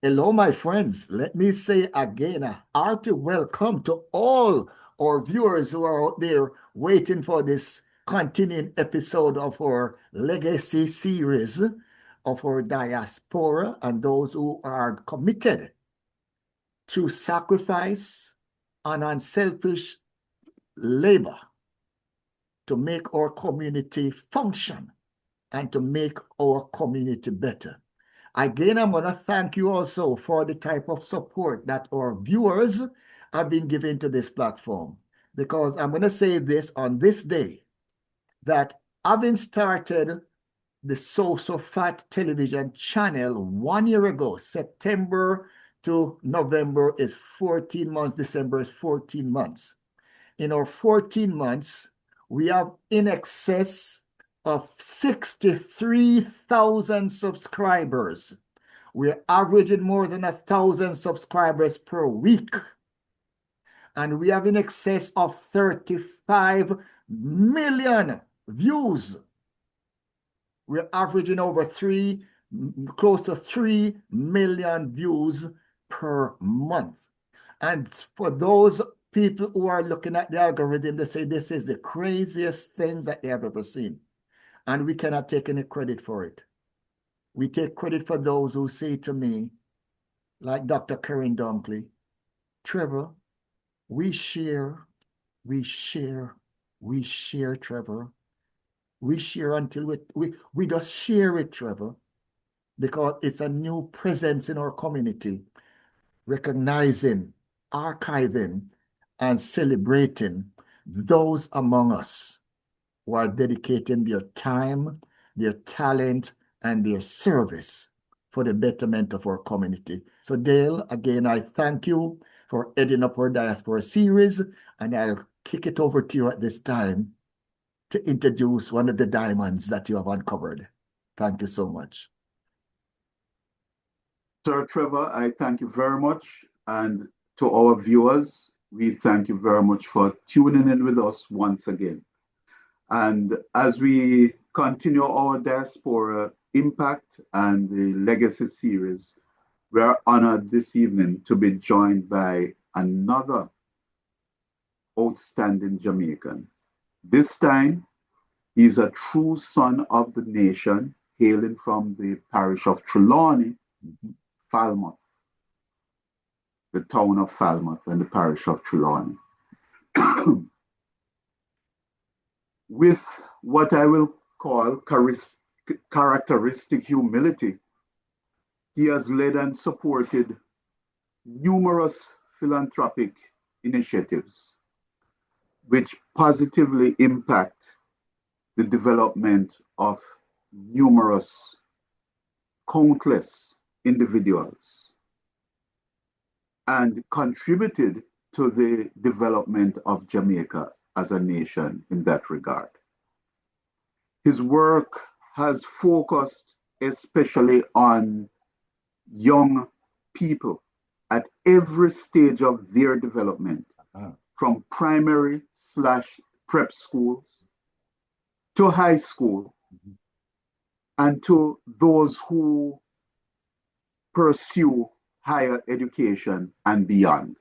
Hello, my friends. Let me say again a hearty welcome to all our viewers who are out there waiting for this continuing episode of our legacy series of our diaspora and those who are committed to sacrifice and unselfish labor to make our community function and to make our community better. Again, I'm going to thank you also for the type of support that our viewers have been giving to this platform. Because I'm going to say this on this day, that having started the SosoFat television channel 1 year ago, September to November is 14 months, December is 14 months. In our 14 months, we have in excess of 63,000 subscribers. We're averaging more than 1,000 subscribers per week. And we have in excess of 35 million views. We're averaging over close to 3 million views per month. And for those people who are looking at the algorithm, they say this is the craziest thing that they have ever seen. And we cannot take any credit for it. We take credit for those who say to me, like Dr. Karen Dunkley, Trevor, we share, Trevor. We share until we just share it, Trevor, because it's a new presence in our community, recognizing, archiving, and celebrating those among us who are dedicating their time, their talent, and their service for the betterment of our community. So Dale, again, I thank you for heading up our Diaspora series, and I'll kick it over to you at this time to introduce one of the diamonds that you have uncovered. Thank you so much. Sir Trevor, I thank you very much. And to our viewers, we thank you very much for tuning in with us once again. And as we continue our Diaspora Impact and the Legacy series, we are honored this evening to be joined by another outstanding Jamaican. This time, he's a true son of the nation, hailing from the parish of Trelawney, Falmouth, the town of Falmouth and the parish of Trelawney. With what I will call characteristic humility, he has led and supported numerous philanthropic initiatives which positively impact the development of countless individuals and contributed to the development of Jamaica as a nation in that regard. His work has focused especially on young people at every stage of their development, from primary/prep schools to high school, and to those who pursue higher education and beyond.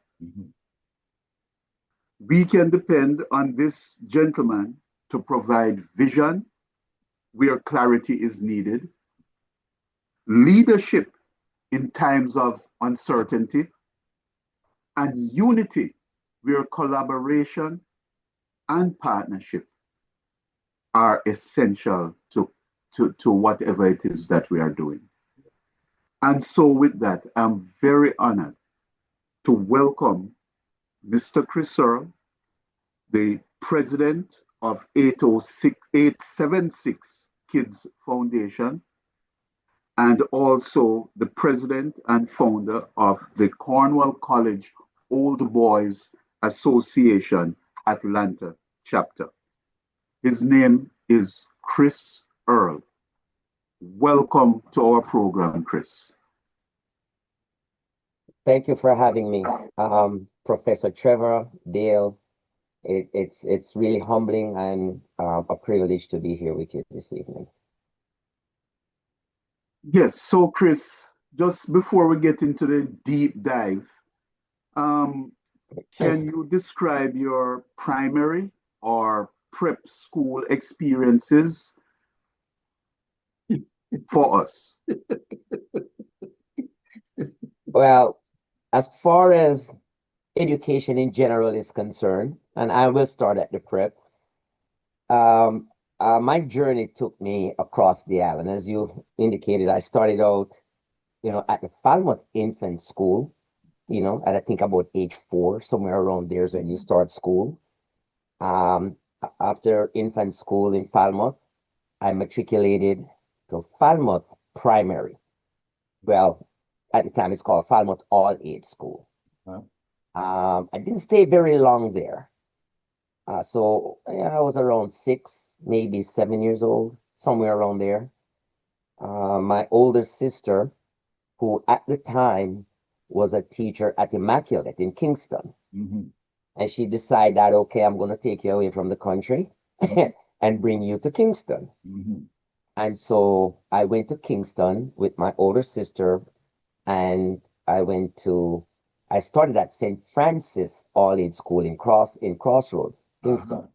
We can depend on this gentleman to provide vision where clarity is needed, leadership in times of uncertainty, and unity where collaboration and partnership are essential to whatever it is that we are doing. And so with that, I'm very honored to welcome Mr. Chris Earl, the president of 876 Kids Foundation, and also the president and founder of the Cornwall College Old Boys Association Atlanta chapter. His name is Chris Earl. Welcome to our program, Chris. Thank you for having me, Professor Trevor, Dale. It's really humbling and a privilege to be here with you this evening. Yes, so Chris, just before we get into the deep dive, can you describe your primary or prep school experiences for us? Well, as far as education in general is concerned, and I will start at the prep, my journey took me across the island. As you indicated, I started out, at the Falmouth Infant School, at I think about age 4, somewhere around there is when you start school. After infant school in Falmouth, I matriculated to Falmouth Primary. Well, at the time it's called Falmouth All Age School. Wow. I didn't stay very long there. So I was around 6, maybe 7 years old, somewhere around there. My older sister, who at the time was a teacher at Immaculate in Kingston, Mhm. and she decided that, okay, I'm going to take you away from the country and bring you to Kingston. Mhm. And so I went to Kingston with my older sister, and I started at St. Francis All Age School in Crossroads, Kingston.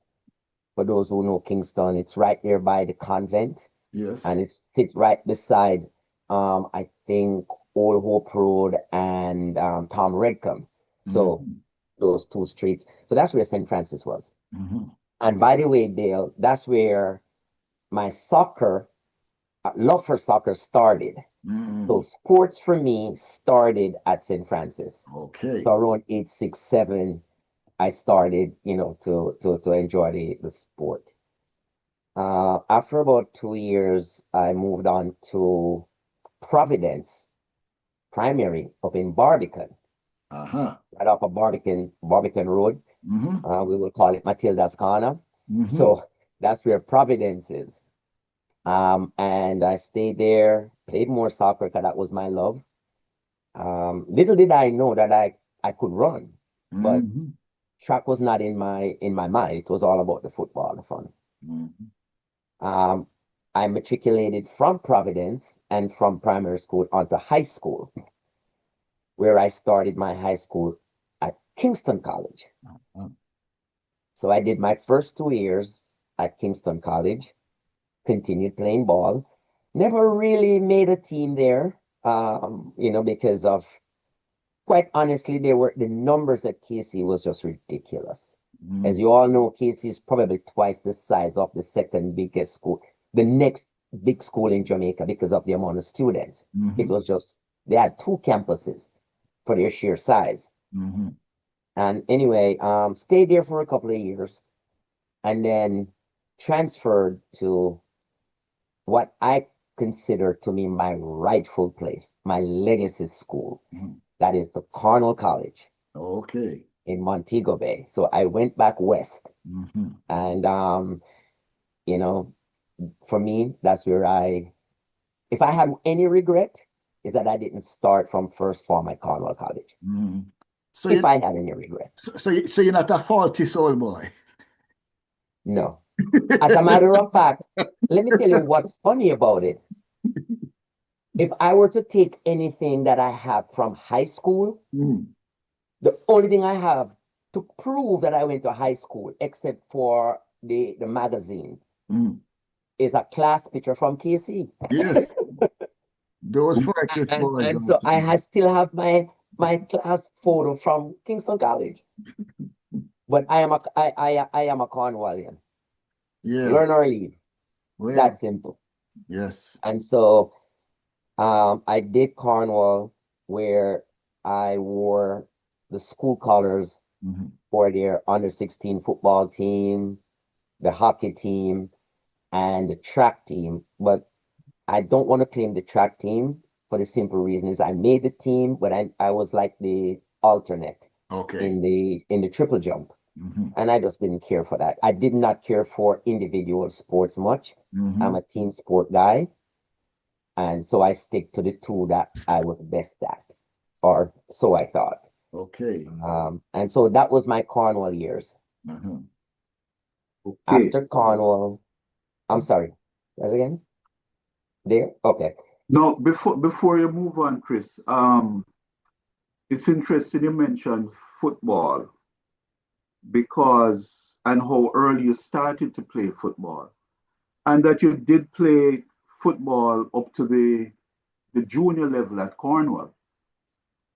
For those who know Kingston, it's right there by the convent, Yes. and it sits right beside, I think, Old Hope Road and Tom Redcombe. So Mhm. those 2 streets. So that's where St. Francis was. Mhm. And by the way, Dale, that's where my love for soccer started. Mhm. So sports for me started at St. Francis. Okay. So around age 6, 7, I started, to enjoy the sport. After about 2 years, I moved on to Providence Primary up in Barbican, Uh-huh. right off of Barbican Road. Mhm. We will call it Matilda's Corner. Mhm. So that's where Providence is. And I stayed there, played more soccer because that was my love. Little did I know that I could run, but Mhm. track was not in my mind. It was all about the football, the fun. Mhm. Um, I matriculated from Providence and from primary school onto high school, where I started my high school at Kingston College. Uh-huh. So I did my first 2 years at Kingston College, continued playing ball. Never really made a team there, because of, quite honestly, the numbers at KC was just ridiculous. As Mhm. you all know, KC is probably twice the size of the second biggest school, the next big school in Jamaica, because of the amount of students. It Mhm. was just, they had 2 campuses for their sheer size. Mhm. And anyway, stayed there for a couple of years and then transferred to what I consider to be my rightful place, my legacy school. Mhm. That is the Cornwall College Okay. in Montego Bay. So I went back west, Mhm. and you know, for me, that's where if I had any regret, is that I didn't start from first form at Cornwall College. Mhm. So If you I had any regret, so you're not a faulty soul boy. no. As a matter of fact, let me tell you what's funny about it. If I were to take anything that I have from high school, Mhm. the only thing I have to prove that I went to high school, except for the magazine, Mhm. is a class picture from KC. Yes. Those Fortress And, boys and out so there. still have my class photo from Kingston College. But I am a Cornwallian. Yeah. Learn or leave. Well, That simple. yes. And so I did Cornwall, where I wore the school colors Mhm. for their under 16 football team, the hockey team, and the track team. But I don't want to claim the track team for the simple reason is I made the team, but I was like the alternate Okay. in the triple jump. Mhm. And I just didn't care for that. I did not care for individual sports much. I'm Mhm. a team sport guy. And so I stick to the 2 that I was best at, or so I thought. Okay. And so that was my Cornwall years. Uh-huh. Okay. After Cornwall, I'm sorry, that again? There? Okay. Now, before you move on, Chris, it's interesting you mentioned football because and how early you started to play football, and that you did play football up to the junior level at Cornwall.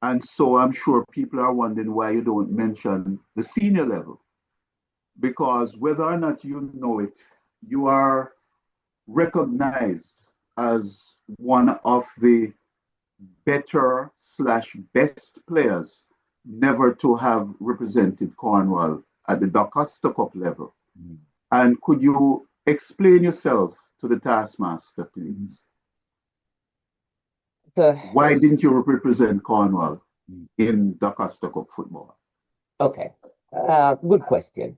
And so I'm sure people are wondering why you don't mention the senior level, because whether or not you know it, you are recognized as one of the better slash best players never to have represented Cornwall at the DaCosta Cup level. Mm. And could you explain yourself to the taskmaster, please? Why didn't you represent Cornwall in DaCosta Cup football? Okay, good question.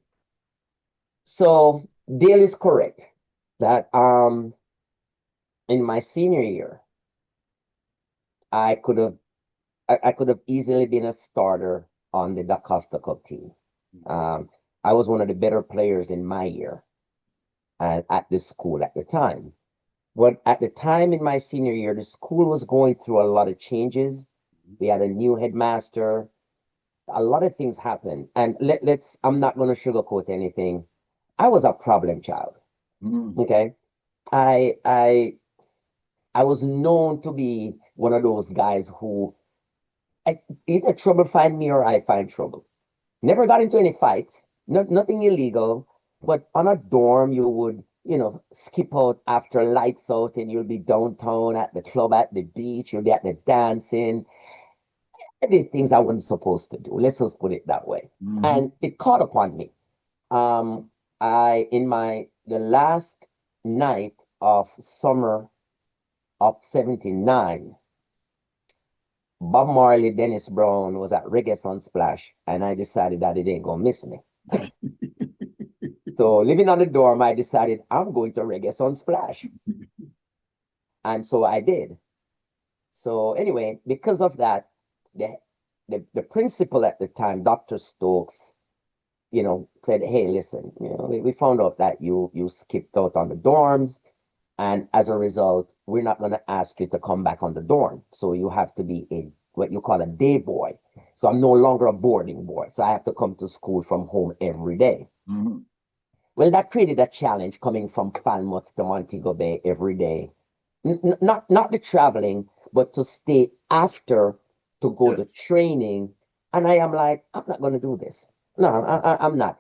So Dale is correct that in my senior year, I could have easily been a starter on the DaCosta Cup team. I was one of the better players in my year at the school at the time. But at the time in my senior year, the school was going through a lot of changes. We had a new headmaster. A lot of things happened. And I'm not going to sugarcoat anything. I was a problem child. Okay. I was known to be one of those guys who either trouble find me or I find trouble. Never got into any fights, nothing illegal, but on a dorm you would, skip out after lights out and you'll be downtown at the club, at the beach, you'll be at the dancing. I did things I wasn't supposed to do. Let's just put it that way. Mm-hmm. And it caught upon me. The last night of summer of 79, Bob Marley, Dennis Brown was at Reggae Sunsplash, and I decided that it ain't gonna miss me. So living on the dorm, I decided I'm going to Reggae Sunsplash. And so I did. So anyway, because of that, the principal at the time, Dr. Stokes, said, hey, listen, we found out that you skipped out on the dorms. And as a result, we're not going to ask you to come back on the dorm. So you have to be what you call a day boy. So I'm no longer a boarding boy. So I have to come to school from home every day. Mm-hmm. Well, that created a challenge coming from Falmouth to Montego Bay every day. Not the traveling, but to stay after to go to training. And I am like, I'm not going to do this. No, I'm not.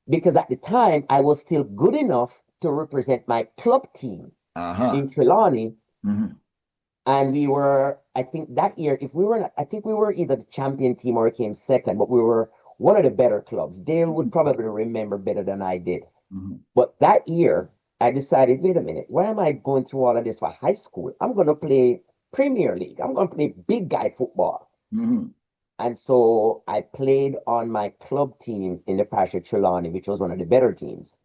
Because at the time, I was still good enough to represent my club team in Trelawney. Mm-hmm. And we were, I think that year, I think we were either the champion team or came second, but we were one of the better clubs. Dale would probably remember better than I did. Mm-hmm. But that year, I decided, wait a minute, why am I going through all of this for high school? I'm going to play Premier League. I'm going to play big guy football. Mm-hmm. And so I played on my club team in the parish of Trelawney, which was one of the better teams.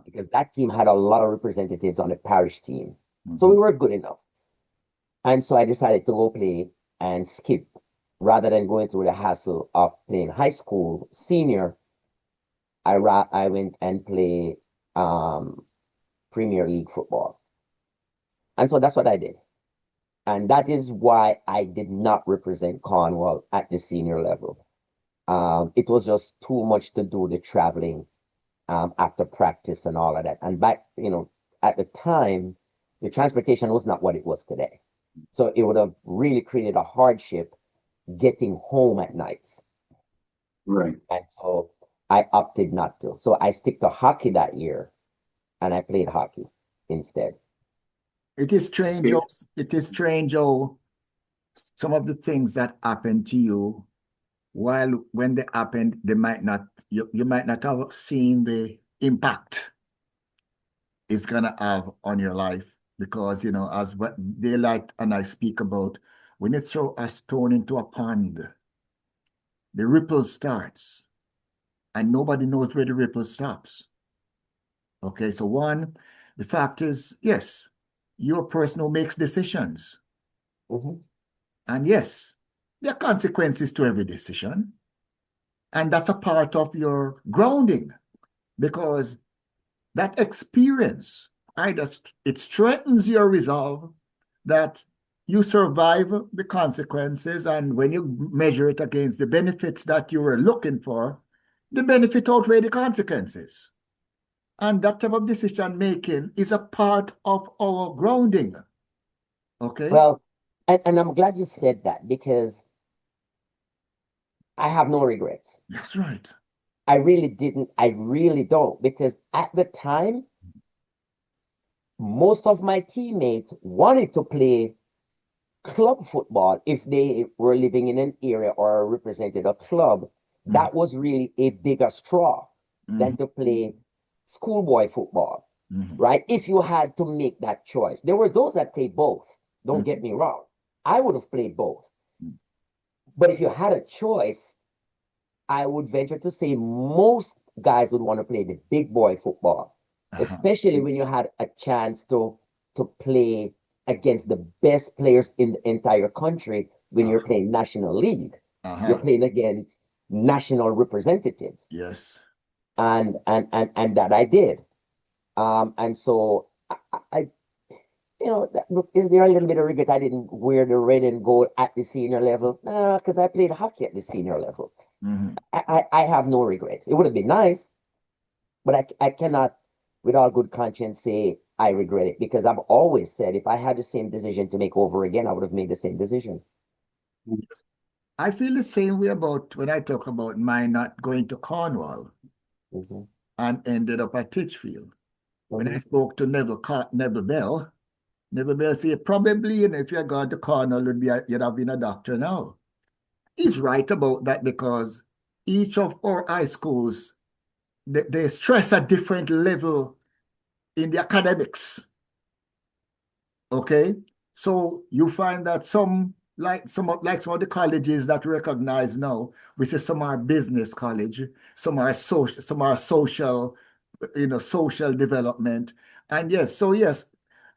Because that team had a lot of representatives on the parish team. Mm-hmm. So we were good enough. And so I decided to go play and skip rather than going through the hassle of playing high school senior. I went and played Premier League football. And so that's what I did. And that is why I did not represent Cornwall at the senior level. It was just too much to do the traveling after practice and all of that. And back, at the time, the transportation was not what it was today. So it would have really created a hardship getting home at nights. Right. And so I opted not to. So I stick to hockey that year, and I played hockey instead. It is strange. Okay. It is strange how some of the things that happened to you, while when they happened, you might not have seen the impact it's gonna have on your life. Because as what Daylight and I speak about, when you throw a stone into a pond, the ripple starts, and nobody knows where the ripple stops. Okay, so the fact is, yes, you're a person who makes decisions. Mm-hmm. And yes, there are consequences to every decision. And that's a part of your grounding, because that experience, it strengthens your resolve, that you survive the consequences, and when you measure it against the benefits that you were looking for, the benefit outweigh the consequences. And that type of decision making is a part of our grounding. Okay? Well, and I'm glad you said that, because I have no regrets. That's right. I really don't, because at the time, most of my teammates wanted to play club football if they were living in an area or represented a club. That was really a bigger straw than to play schoolboy football, right? If you had to make that choice. There were those that played both. Don't get me wrong. I would have played both. But if you had a choice, I would venture to say most guys would want to play the big boy football, especially when you had a chance to play against the best players in the entire country. When you're playing National League, you're playing against national representatives. Yes. And that I did. And so I is there a little bit of regret I didn't wear the red and gold at the senior level? No, because I played hockey at the senior level. I have no regrets. It would have been nice, but I cannot, with all good conscience, say I regret it, because I've always said if I had the same decision to make over again, I would have made the same decision. I feel the same way about when I talk about my not going to Cornwall and ended up at Titchfield. When I spoke to Neville Bell, Neville Bell said, probably, if you had gone to Cornwall, you'd have been a doctor now. He's right about that, because each of our high schools, they stress a different level in the academics. Okay? So you find that some of the colleges that recognize now, we say some are business college, some are social, social development. And yes,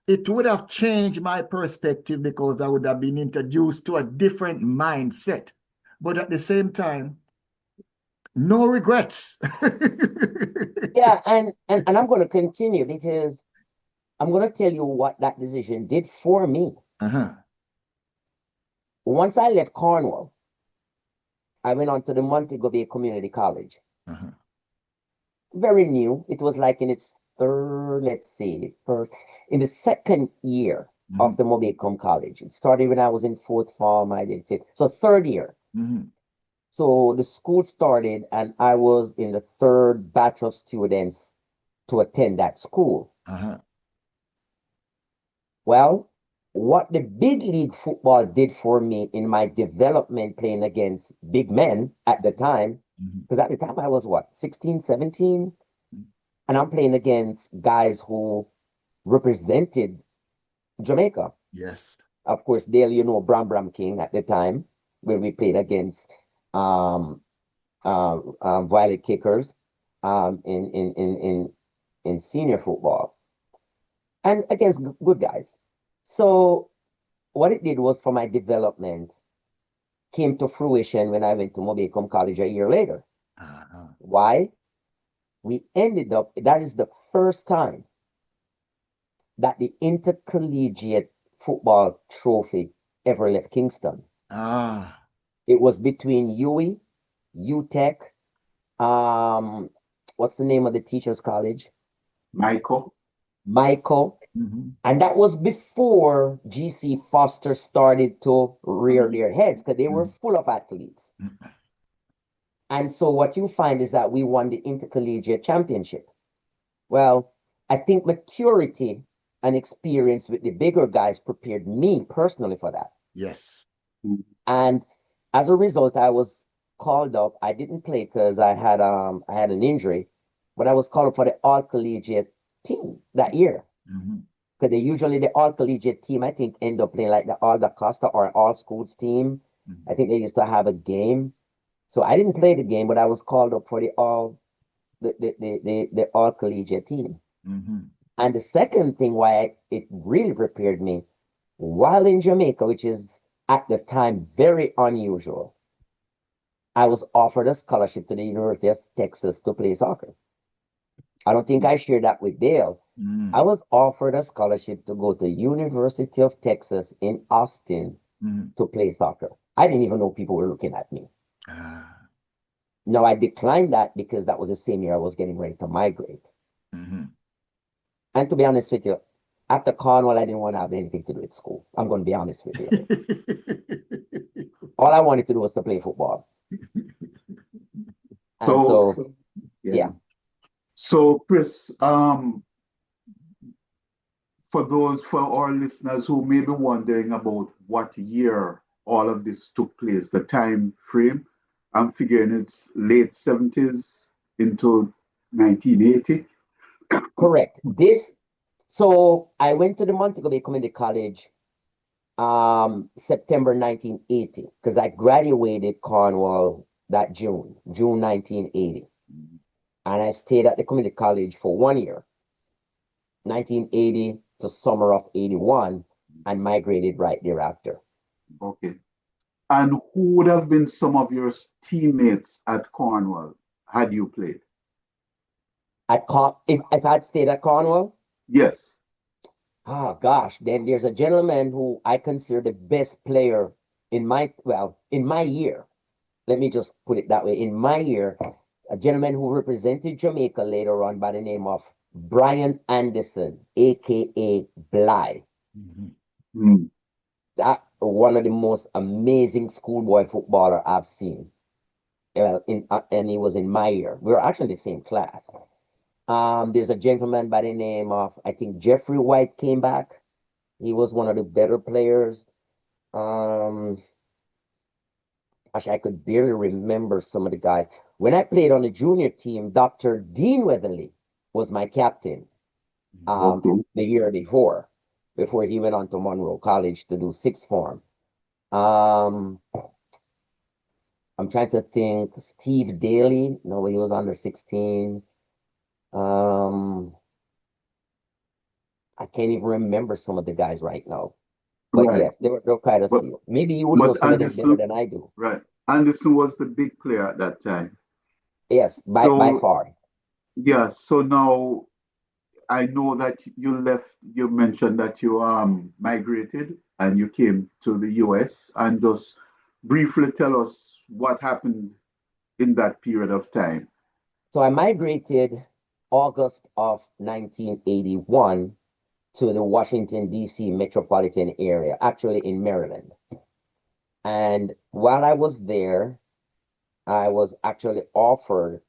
it would have changed my perspective, because I would have been introduced to a different mindset. But at the same time, no regrets. Yeah, and I'm going to continue, because I'm going to tell you what that decision did for me. Once I left Cornwall, I went on to the Montego Bay Community College. Very new. It was like in its in the second year of the Mobecom College. It started when I was in fourth form, I did fifth. So third year. So the school started, and I was in the third batch of students to attend that school. Well, what the big league football did for me in my development, playing against big men at the time, because at the time I was 16, 17, and I'm playing against guys who represented Jamaica. Yes. Of course, Dale, Bram King at the time, when we played against Violet Kickers in senior football, and against good guys. So what it did was, for my development, came to fruition when I went to Mobecom College a year later. Why? We ended up, that is the first time that the intercollegiate football trophy ever left Kingston. It was between UWI, UTEC, what's the name of the teachers' college? Michael. And that was before GC Foster started to rear their heads, because they were full of athletes. And so what you find is that we won the intercollegiate championship. Well, I think maturity and experience with the bigger guys prepared me personally for that. Yes. And as a result, I was called up. I didn't play because I had an injury, but I was called up for the all collegiate team that year. Because the all collegiate team, I think, end up playing like the All Da Costa or all schools team. I think they used to have a game. So I didn't play the game, but I was called up for the all collegiate team. And the second thing why it really prepared me, while in Jamaica, which is at the time very unusual, I was offered a scholarship to the University of Texas to play soccer. I don't think I shared that with Dale. Mm. I was offered a scholarship to go to University of Texas in Austin Mm. to play soccer. I didn't even know people were looking at me. Ah. No, I declined that because that was the same year I was getting ready to migrate. Mm-hmm. And to be honest with you, after Cornwall, I didn't want to have anything to do with school. I'm going to be honest with you. All I wanted to do was to play football. And So, so, yeah. yeah. So, Chris, for our listeners who may be wondering about what year all of this took place, the time frame, I'm figuring it's late 70s into 1980. Correct. So I went to the Montego Bay Community College September 1980 because I graduated Cornwall that June 1980. And I stayed at the community college for 1 year, 1980 to summer of 81, and migrated right thereafter. Okay. And who would have been some of your teammates at Cornwall had you played? If I'd stayed at Cornwall, Yes. oh gosh, then there's a gentleman who I consider the best player in my year. Let me just put it that way. In my year, a gentleman who represented Jamaica later on by the name of Brian Anderson, aka Bly. Mm-hmm. Mm. That one of the most amazing schoolboy footballer I've seen. And he was in my year. We were actually in the same class. There's a gentleman by the name of, I think Jeffrey White came back. He was one of the better players. Um, Gosh, I could barely remember some of the guys. When I played on the junior team, Dr. Dean Weatherly was my captain Okay. the year before he went on to Monroe College to do sixth form. Um, I'm trying to think. Steve Daly, no, he was under 16. Um, I can't even remember some of the guys right now. But Right. yes, there were quite a But few. Maybe you would know but some of them better Anderson, than I do. right. Anderson was the big player at that time. Yes, by So far. yeah, so now I know that you mentioned that you migrated and you came to the US, and just briefly tell us what happened in that period of time. So I migrated August of 1981 to the Washington, D.C. metropolitan area, actually in Maryland. And while I was there, I was actually offered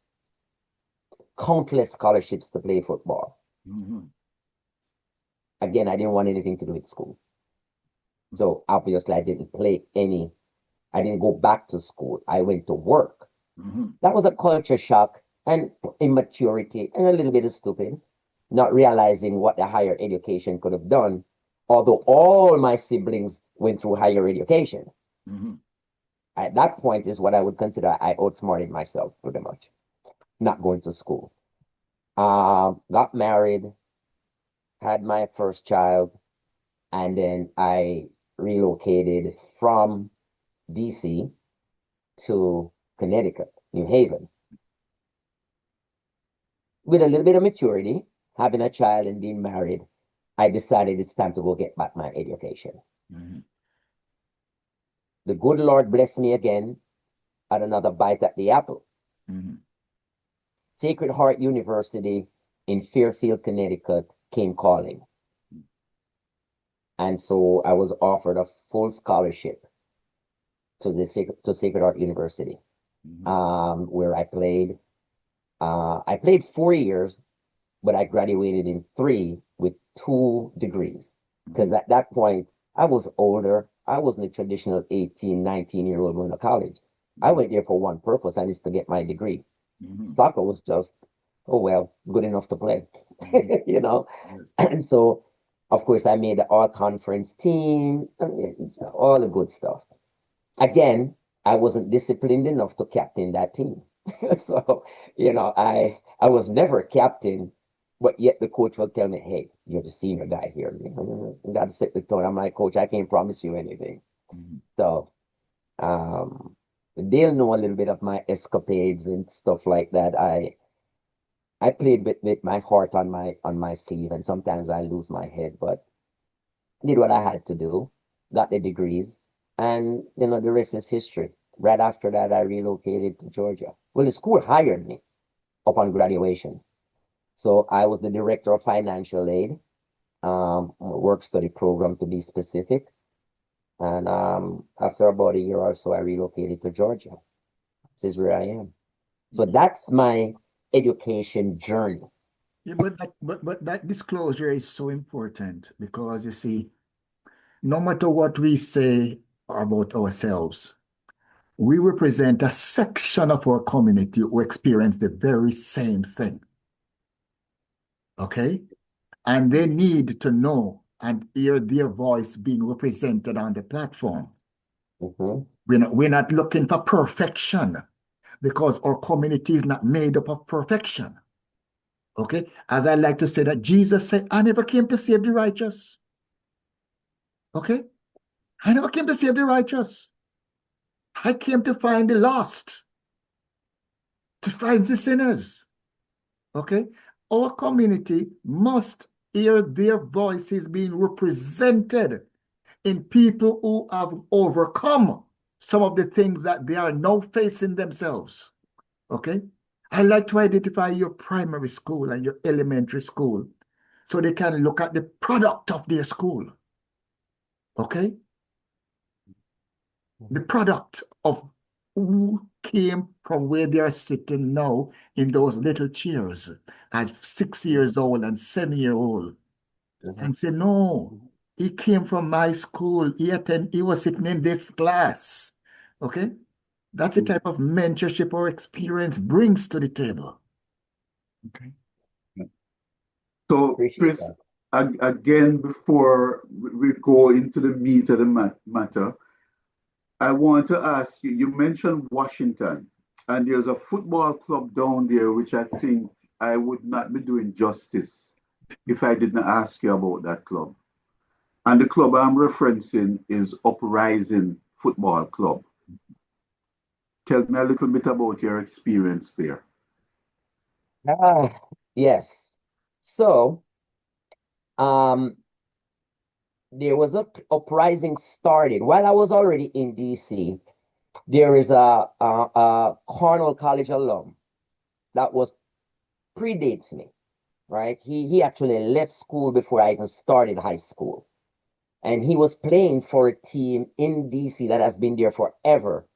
countless scholarships to play football. Mm-hmm. Again, I didn't want anything to do with school. So obviously, I didn't go back to school. I went to work. Mm-hmm. That was a culture shock and immaturity and a little bit of stupid, not realizing what the higher education could have done, although all my siblings went through higher education. Mm-hmm. At that point is what I would consider I outsmarted myself pretty much, not going to school. Got married, had my first child, and then I relocated from DC to Connecticut, New Haven. With a little bit of maturity, having a child and being married, I decided it's time to go get back my education. Mm-hmm. The good Lord blessed me again at another bite at the apple. Mm-hmm. Sacred Heart University in Fairfield, Connecticut came calling. And so I was offered a full scholarship to Sacred Heart University, where I played. I played 4 years, but I graduated in 3 with 2 degrees. Because at that point, I was older. I wasn't a traditional 18, 19-year-old going to college. I went there for one purpose, and it's to get my degree. Mm-hmm. Soccer was just, oh well, good enough to play, you know. Yes. And so, of course, I made the all-conference team, all the good stuff. Again, I wasn't disciplined enough to captain that team. So, I was never captain, but yet the coach will tell me, hey, you're the senior guy here. You got to set the tone. I'm like, coach, I can't promise you anything. Mm-hmm. So, um, they'll know a little bit of my escapades and stuff like that. I played with my heart on my sleeve, and sometimes I lose my head, but did what I had to do, got the degrees, and the rest is history. Right after that, I relocated to Georgia. Well, the school hired me upon graduation. So I was the director of financial aid, work study program to be specific. And after about a year or so, I relocated to Georgia. This is where I am. So that's my education journey. Yeah, but that disclosure is so important because you see, no matter what we say about ourselves, we represent a section of our community who experience the very same thing. Okay? And they need to know and hear their voice being represented on the platform. Mhm. We're not looking for perfection because our community is not made up of perfection. Okay? As I like to say that Jesus said, I never came to save the righteous. Okay? I never came to save the righteous. I came to find the lost, to find the sinners. Okay? Our community must hear their voices being represented in people who have overcome some of the things that they are now facing themselves. Okay? I like to identify your primary school and your elementary school so they can look at the product of their school. Okay? The product of who came from where they are sitting now in those little chairs at 6 years old and 7 year old and say, no, he came from my school. He was sitting in this class. Okay? That's the type of mentorship or experience brings to the table. Okay. So, Appreciate Chris, that. again, before we go into the meat of the matter, I want to ask you, you mentioned Washington, and there's a football club down there which I think I would not be doing justice if I didn't ask you about that club. And the club I'm referencing is Uprising Football Club. Tell me a little bit about your experience there. Yes. So, um, there was a uprising started while I was already in DC. There is a Cornwall College alum that was predates me, right? He actually left school before I even started high school. And he was playing for a team in DC that has been there forever.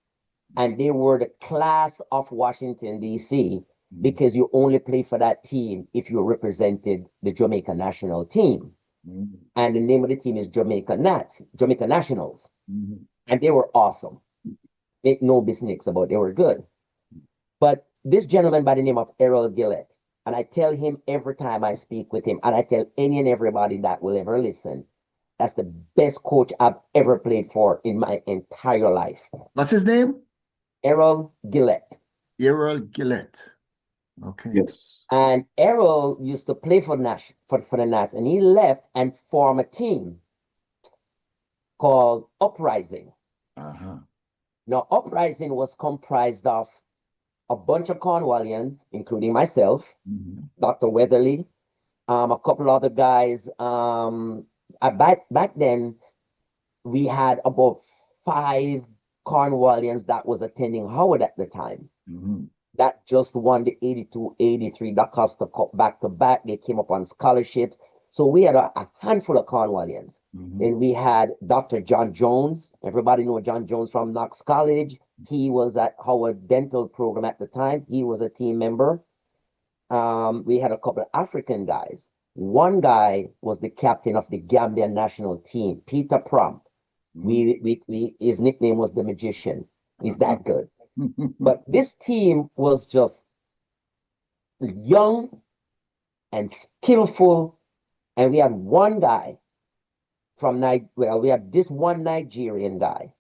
And they were the class of Washington, DC, because you only play for that team if you represented the Jamaica national team. And the name of the team is Jamaica Nationals. And they were awesome. Make no mistakes about it, they were good. But this gentleman by the name of Errol Gillett, and I tell him every time I speak with him, and I tell any and everybody that will ever listen, that's the best coach I've ever played for in my entire life. What's his name? Errol Gillett. Errol Gillett. Okay. Yes. And Errol used to play for the Nats, and he left and formed a team called Uprising. Now, Uprising was comprised of a bunch of Cornwallians, including myself, Dr. Weatherly, a couple other guys. Back then, we had about 5 Cornwallians that was attending Howard at the time. That just won the 82-83 Da Costa Cup back to back. They came up on scholarships. So we had a handful of Cornwallians. Then we had Dr. John Jones. Everybody know John Jones from Knox College. He was at Howard Dental Program at the time. He was a team member. We had a couple of African guys. One guy was the captain of the Gambia national team, Peter Prom. His nickname was the Magician. He's that good. But this team was just young and skillful. And we had one guy we had this one Nigerian guy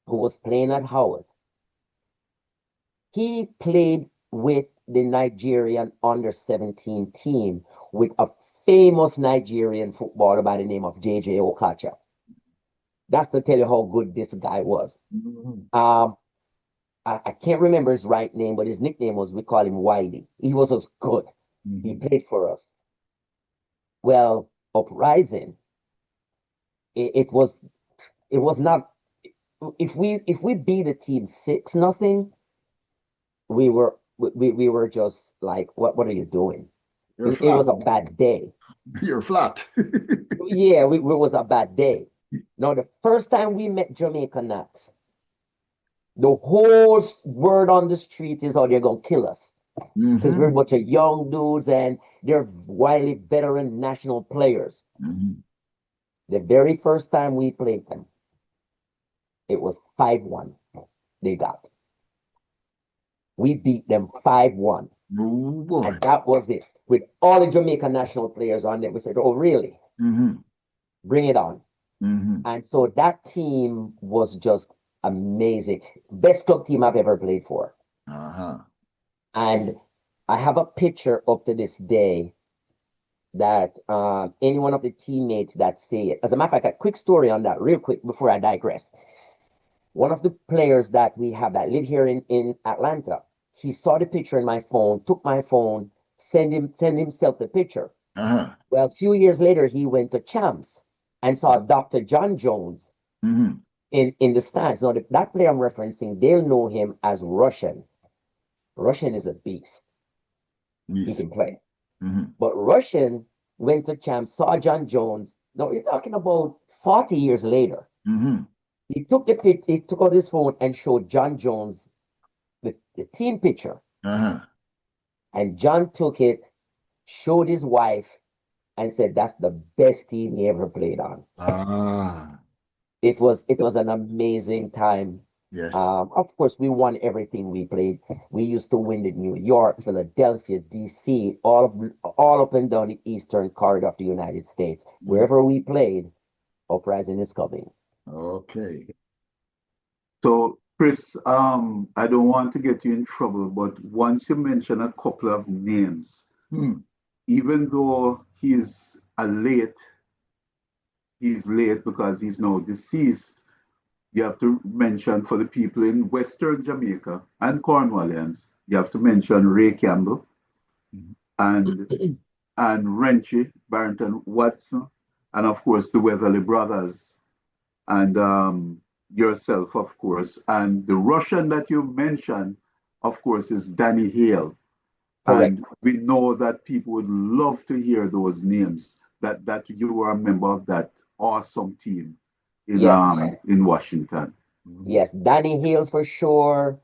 who was playing at Howard. He played with the Nigerian under-17 team with a famous Nigerian footballer by the name of J.J. Okacha. That's to tell you how good this guy was. I can't remember his right name, but his nickname was, we call him Whitey. He was as good. He played for us. Well, Uprising, it was not, if we beat the team 6-0, we were just like, what are you doing? You're It was flat. a bad day. You're flat. Yeah, it was a bad day. Now, the first time we met Jamaica Nats, the whole word on the street is, oh, they're going to kill us. Because we're a bunch of young dudes and they're wily veteran national players. The very first time we played them, it was 5-1 they got. We beat them 5-1. Oh, boy. And that was it. With all the Jamaican national players on there, we said, oh, really? Bring it on. And so that team was just amazing. Best club team I've ever played for. And I have a picture up to this day that any one of the teammates that say it. As a matter of fact, a quick story on that, real quick, before I digress. One of the players that we have that live here in Atlanta, he saw the picture in my phone, took my phone, send himself the picture. Well, a few years later, he went to Champs and saw Dr. John Jones in the stands. Now, that player I'm referencing, they'll know him as Russian. Russian is a beast. He can play. But Russian went to Champs, saw John Jones. Now, you're talking about 40 years later. He took he took out his phone and showed John Jones the team picture. And John took it, showed his wife, and said that's the best team he ever played on. It was an amazing time. Yes. Of course, we won everything we played. We used to win in New York, Philadelphia, DC, all up and down the eastern corridor of the United States. Wherever we played, Uprising is coming. Okay. So, Chris, I don't want to get you in trouble, but once you mention a couple of names, even though he's late because he's now deceased, you have to mention for the people in Western Jamaica and Cornwallians, you have to mention Ray Campbell and Renchi, Barrington Watson, and of course the Weatherly brothers, and yourself, of course. And the Russian that you mentioned, of course, is Danny Hale. Correct. And we know that people would love to hear those names, that you were a member of that awesome team in Washington. Yes, Danny Hale for sure.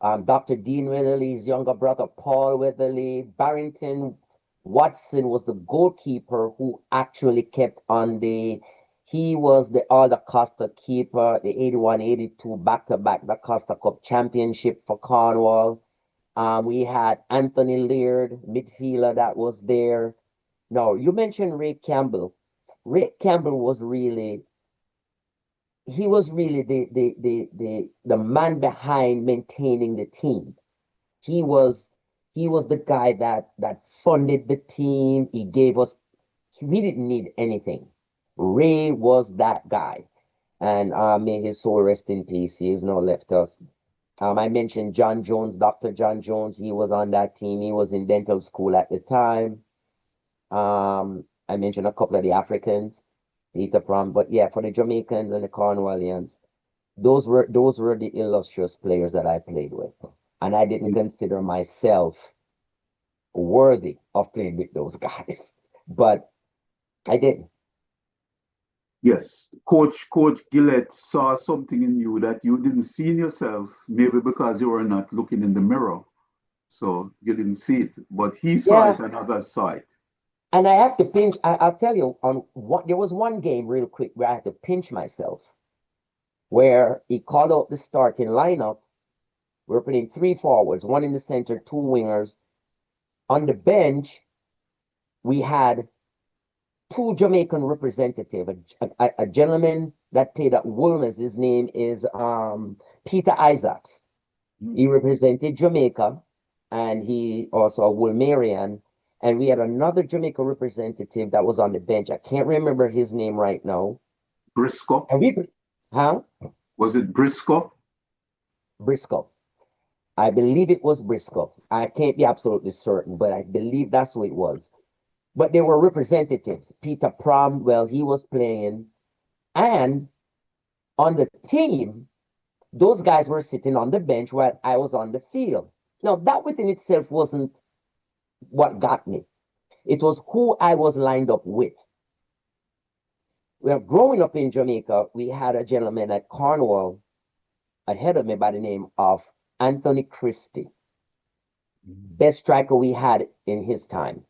Dr. Dean Weatherly's younger brother, Paul Weatherly. Barrington Watson was the goalkeeper who actually kept on he was the All Costa keeper, the 81-82 back-to-back the Costa Cup championship for Cornwall. We had Anthony Leard, midfielder that was there. No, you mentioned Ray Campbell. Ray Campbell was really the man behind maintaining the team. He was the guy that funded the team. He gave us, we didn't need anything. Ray was that guy. And may his soul rest in peace. He has now left us. I mentioned John Jones, Dr. John Jones. He was on that team. He was in dental school at the time. I mentioned a couple of the Africans, Peter Prom. But yeah, for the Jamaicans and the Cornwallians, those were the illustrious players that I played with. And I didn't consider myself worthy of playing with those guys. But I did. Yes, Coach Gillette saw something in you that you didn't see in yourself, maybe because you were not looking in the mirror. So you didn't see it, but he saw it and others saw it. And I have to pinch, I'll tell you, there was one game real quick where I had to pinch myself, where he called out the starting lineup. We're playing 3 forwards, 1 in the center, 2 wingers. On the bench, we had 2 Jamaican representatives, a gentleman that played at Woolmer's. His name is Peter Isaacs. He represented Jamaica, and he also a Woolmerian. And we had another Jamaica representative that was on the bench. I can't remember his name right now. Briscoe? And Was it Briscoe? Briscoe. I believe it was Briscoe. I can't be absolutely certain, but I believe that's who it was. But there were representatives. Peter Prom, well, he was playing. And on the team, those guys were sitting on the bench while I was on the field. Now, that within itself wasn't what got me. It was who I was lined up with. Well, growing up in Jamaica, we had a gentleman at Cornwall ahead of me by the name of Anthony Christie. Best striker we had in his time.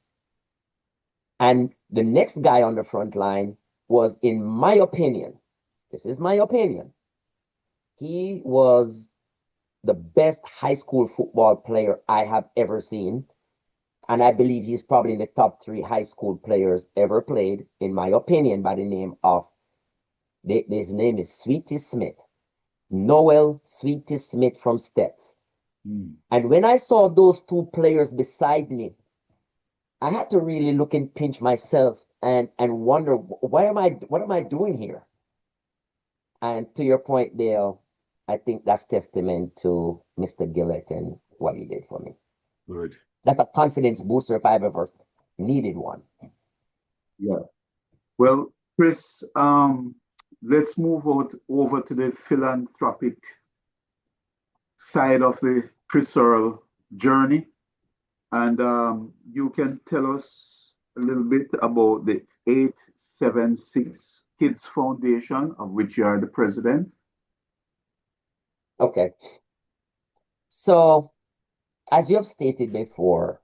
And the next guy on the front line was, in my opinion, this is my opinion, he was the best high school football player I have ever seen. And I believe he's probably in the top 3 high school players ever played, in my opinion, by the name of, his name is Sweetie Smith. Noel Sweetie Smith from Stets. And when I saw those 2 players beside me, I had to really look and pinch myself and wonder, what am I doing here? And to your point, Dale, I think that's testament to Mr. Gillett and what he did for me. Good. That's a confidence booster if I've ever needed one. Yeah. Well, Chris, let's move over to the philanthropic side of the Chris Earl journey. And you can tell us a little bit about the 876 Kids Foundation, of which you are the president. Okay. So, as you have stated before,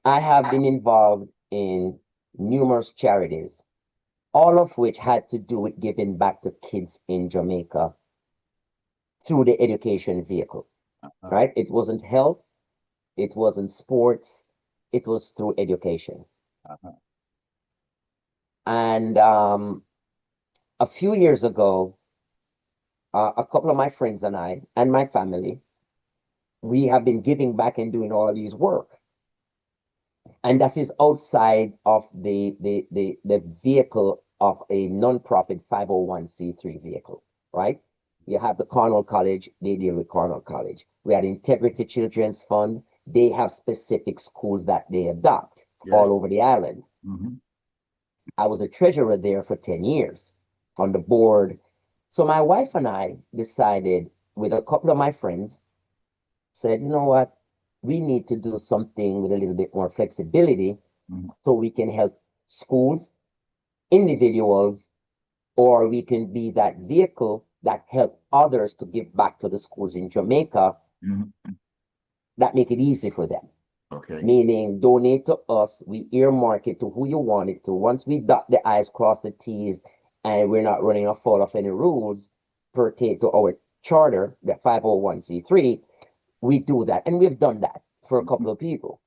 I have been involved in numerous charities, all of which had to do with giving back to kids in Jamaica through the education vehicle, right? It wasn't health, it wasn't sports, it was through education. And a few years ago, a couple of my friends and I and my family, we have been giving back and doing all of these work. And that is outside of the vehicle of a non-profit 501c3 vehicle, right? You have the Cornwall College, they deal with Cornwall College. We had Integrity Children's Fund, they have specific schools that they adopt all over the island. I was a treasurer there for 10 years on the board. So my wife and I decided, with a couple of my friends, said, you know what, we need to do something with a little bit more flexibility so we can help schools, individuals, or we can be that vehicle that help others to give back to the schools in Jamaica that make it easy for them. Okay. Meaning, donate to us, we earmark it to who you want it to. Once we dot the I's, cross the T's, and we're not running afoul of any rules pertain to our charter, the 501c3, we do that. And we've done that for a couple of people.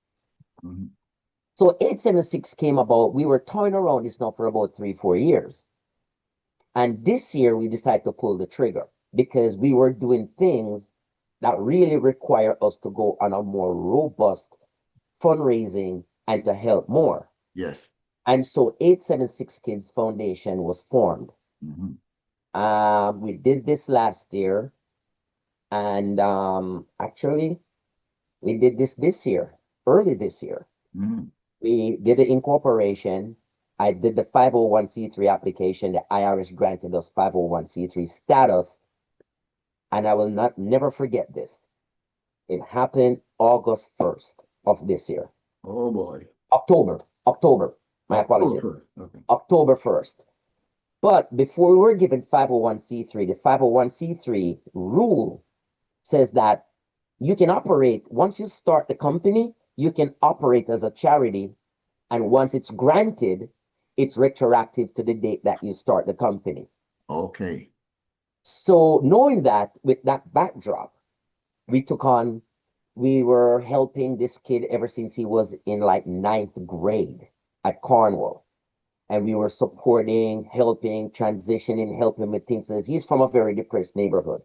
So 876 came about. We were toying around this now for about 3-4 years. And this year we decided to pull the trigger because we were doing things that really require us to go on a more robust fundraising and to help more. Yes. And so 876 Kids Foundation was formed. We did this last year. And actually, we did this year, early this year. We did the incorporation. I did the 501c3 application. The IRS granted us 501c3 status. And I will never forget this. It happened August 1st of this year. Oh boy. October. My apologies. Okay. October 1st. But before we were given 501c3, the 501c3 rule says that you can operate, once you start the company, you can operate as a charity. And once it's granted, it's retroactive to the date that you start the company. Okay. So knowing that, with that backdrop, we were helping this kid ever since he was in like 9th grade at Cornwall. And we were supporting, helping, transitioning, helping with things. He's from a very depressed neighborhood.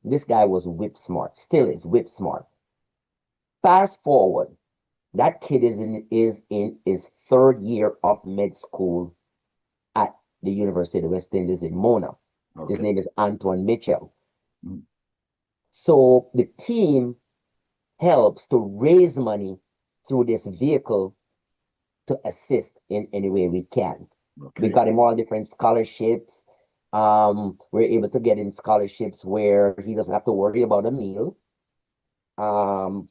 This guy was whip smart, still is whip smart. Fast forward, that kid is in his 3rd year of med school at the University of the West Indies in Mona. His name is Antoine Mitchell. So the team helps to raise money through this vehicle to assist in any way we can. We Okay. got him all different scholarships. We're able to get him scholarships where he doesn't have to worry about a meal,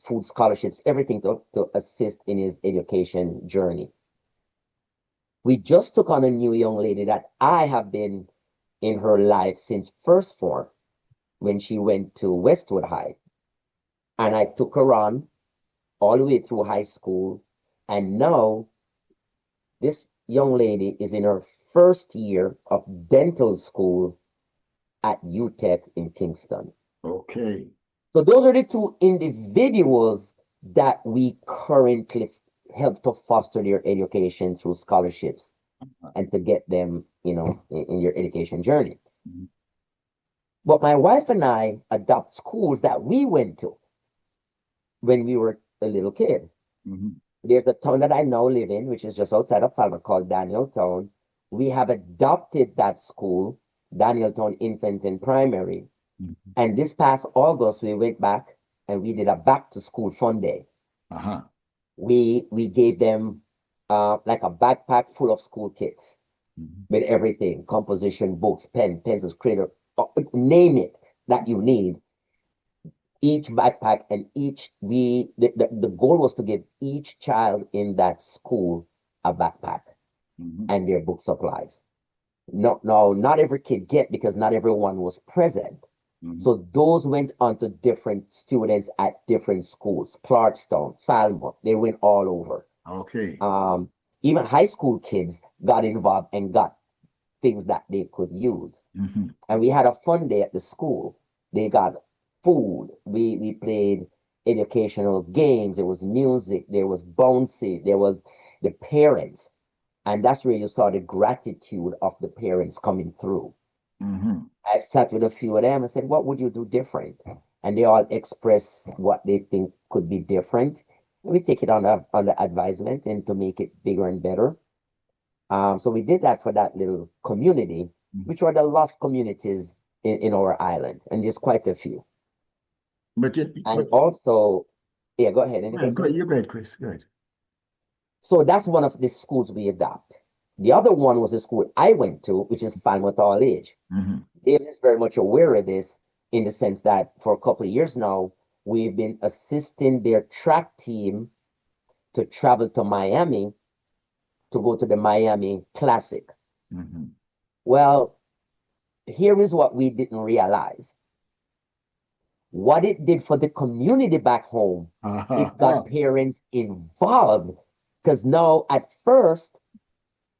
food scholarships, everything to assist in his education journey. We just took on a new young lady that I have been in her life since first form when she went to Westwood High. And I took her on all the way through high school. And now this young lady is in her first year of dental school at UTech in Kingston. Okay. So those are the two individuals that we currently help to foster their education through scholarships and to get them, in your education journey. Mhm. But my wife and I adopt schools that we went to when we were a little kid. Mhm. There's a town that I now live in, which is just outside of Falmouth, called Danieltown. We have adopted that school, Danieltown Infant and Primary. Mhm. And this past August, we went back and we did a back to school fun day. Uh-huh. We gave them like a backpack full of school kits Mhm. with everything, composition, books, pen, pencils, crater, name it that you need. Each backpack and the goal was to give each child in that school a backpack Mhm. and their book supplies. No, not every kid get because not everyone was present. Mhm. So those went on to different students at different schools, Clarkstown, Falmouth, they went all over. Okay. Even high school kids got involved and got things that they could use. Mhm. And we had a fun day at the school. They got food. We played educational games. There was music. There was bouncy. There was the parents. And that's where you saw the gratitude of the parents coming through. Mhm. I sat with a few of them and said, what would you do different? And they all express what they think could be different. And we take it on the advisement and to make it bigger and better. So we did that for that little community, Mhm. which are the lost communities in our island, and there's quite a few. But And also, yeah, go ahead. Any question? you go ahead, Chris. Go ahead. So that's one of the schools we adopt. The other one was the school I went to, which is Falmouth All Age. Mhm. Dave is very much aware of this in the sense that for a couple of years now, we've been assisting their track team to travel to Miami to go to the Miami Classic. Mhm. Well, here is what we didn't realize. What it did for the community back home, it got parents involved. Because now, at first,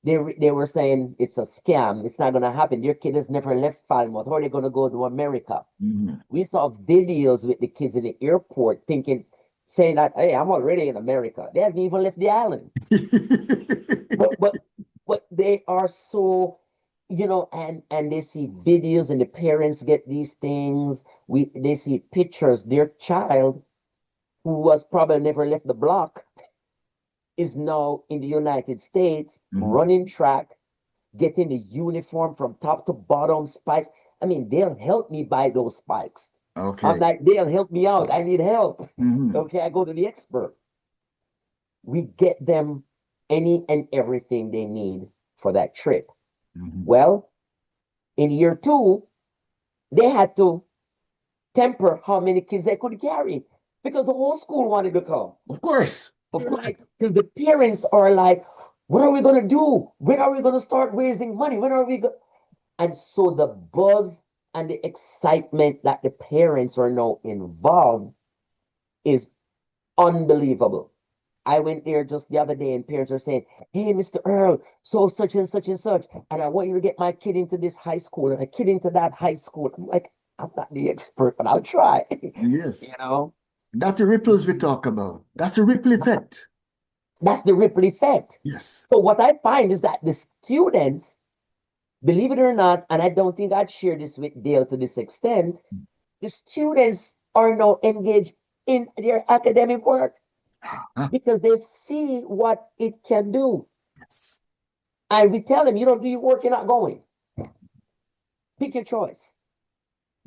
they were saying it's a scam. It's not going to happen. Your kid has never left Falmouth. How are they going to go to America? Mhm. We saw videos with the kids in the airport saying that, hey, I'm already in America. They haven't even left the island. But they are so, and they see videos and the parents get these things. They see pictures. Their child, who was probably never left the block, is now in the United States Mhm. running track, getting the uniform from top to bottom, spikes. I mean, they'll help me buy those spikes. Okay. I'm like, they'll help me out. I need help. Mhm. Okay, I go to the expert. We get them any and everything they need for that trip. Mhm. Well, in year 2, they had to temper how many kids they could carry because the whole school wanted to come. Of course. Of They're course. like, because the parents are like, what are we going to do? When are we going to start raising money? When are we going? And so the buzz and the excitement that the parents are now involved is unbelievable. I went there just the other day and parents are saying, hey, Mr. Earl, so such and such and such. And I want you to get my kid into this high school and a kid into that high school. I'm like, I'm not the expert, but I'll try. Yes. You know, That's the ripples we talk about. That's the ripple effect. that's the ripple effect. Yes. So what I find is that the students, believe it or not, and I don't think I'd share this with Dale to this extent, the students are now engaged in their academic work Huh? because they see what it can do. Yes. And we tell them, you don't do your work, you're not going. Pick your choice.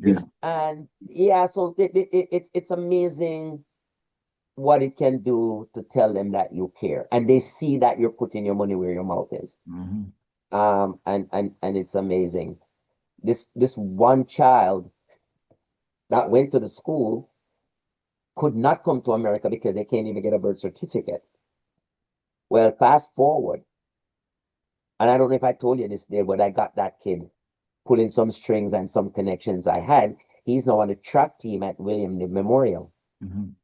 Yes. And yeah, so it's amazing what it can do to tell them that you care, and they see that you're putting your money where your mouth is. Mhm. And it's amazing. This one child that went to the school could not come to America because they can't even get a birth certificate. Well, fast forward, and I don't know if I told you this day, but I got that kid pulling some strings and some connections I had. He's now on the track team at William Knibb Memorial. Mhm.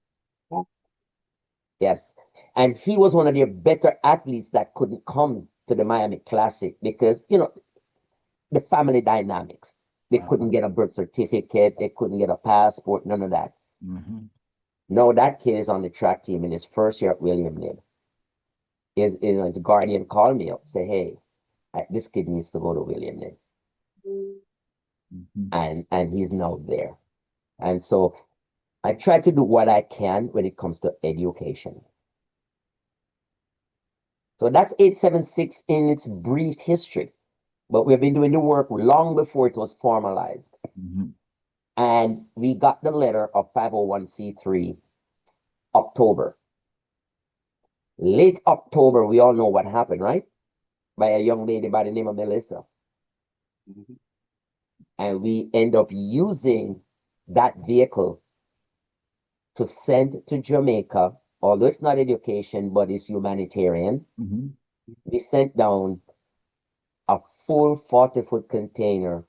Yes. And he was one of their better athletes that couldn't come to the Miami Classic because, the family dynamics. They couldn't get a birth certificate, they couldn't get a passport, none of that. Mhm. No, that kid is on the track team in his first year at William Knibb. His guardian called me up, say, hey, this kid needs to go to William Knibb. Mhm. And he's now there. And so I try to do what I can when it comes to education. So that's 876 in its brief history. But we've been doing the work long before it was formalized. Mhm. And we got the letter of 501c3 October. Late October, we all know what happened, right? By a young lady by the name of Melissa. And we end up using that vehicle to send to Jamaica, although it's not education, but it's humanitarian. Mhm. We sent down a full 40-foot container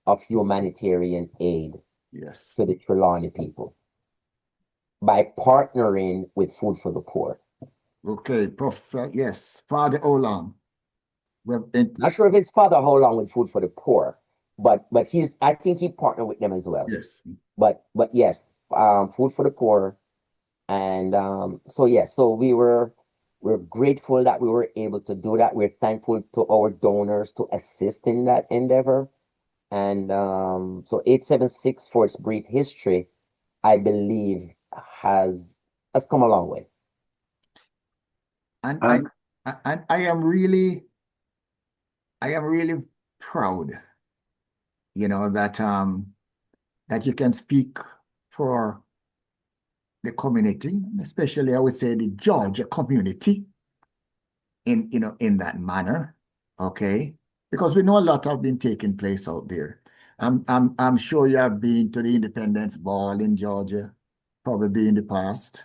of humanitarian aid Yes. to the Trelawney people by partnering with Food for the Poor. Okay, Prof. Yes, Father Olam. Not sure if it's Father how long with Food for the Poor, but I think he partnered with them as well. Yes. But yes, Food for the Poor, and so we're grateful that we were able to do that. We're thankful to our donors to assist in that endeavor, and so 876 for its brief history, I believe has come a long way. And And I am really proud, that you can speak for the community, especially I would say the Georgia community in that manner, okay? Because we know a lot have been taking place out there. I'm sure you have been to the Independence Ball in Georgia, probably in the past.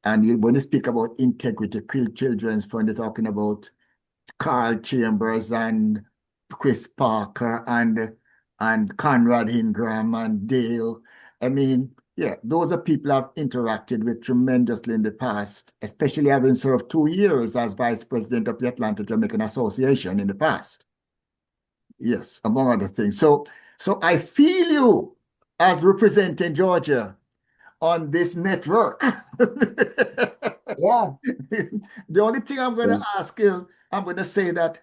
And when you speak about integrity, children's fund, you're talking about Carl Chambers and Chris Parker and Conrad Ingram and Dale. I mean, yeah, those are people I've interacted with tremendously in the past, especially having served 2 years as vice president of the Atlanta Jamaican Association in the past. Yes, among other things. So I feel you as representing Georgia on this network. Yeah. The only thing I'm going to ask is, I'm going to say that,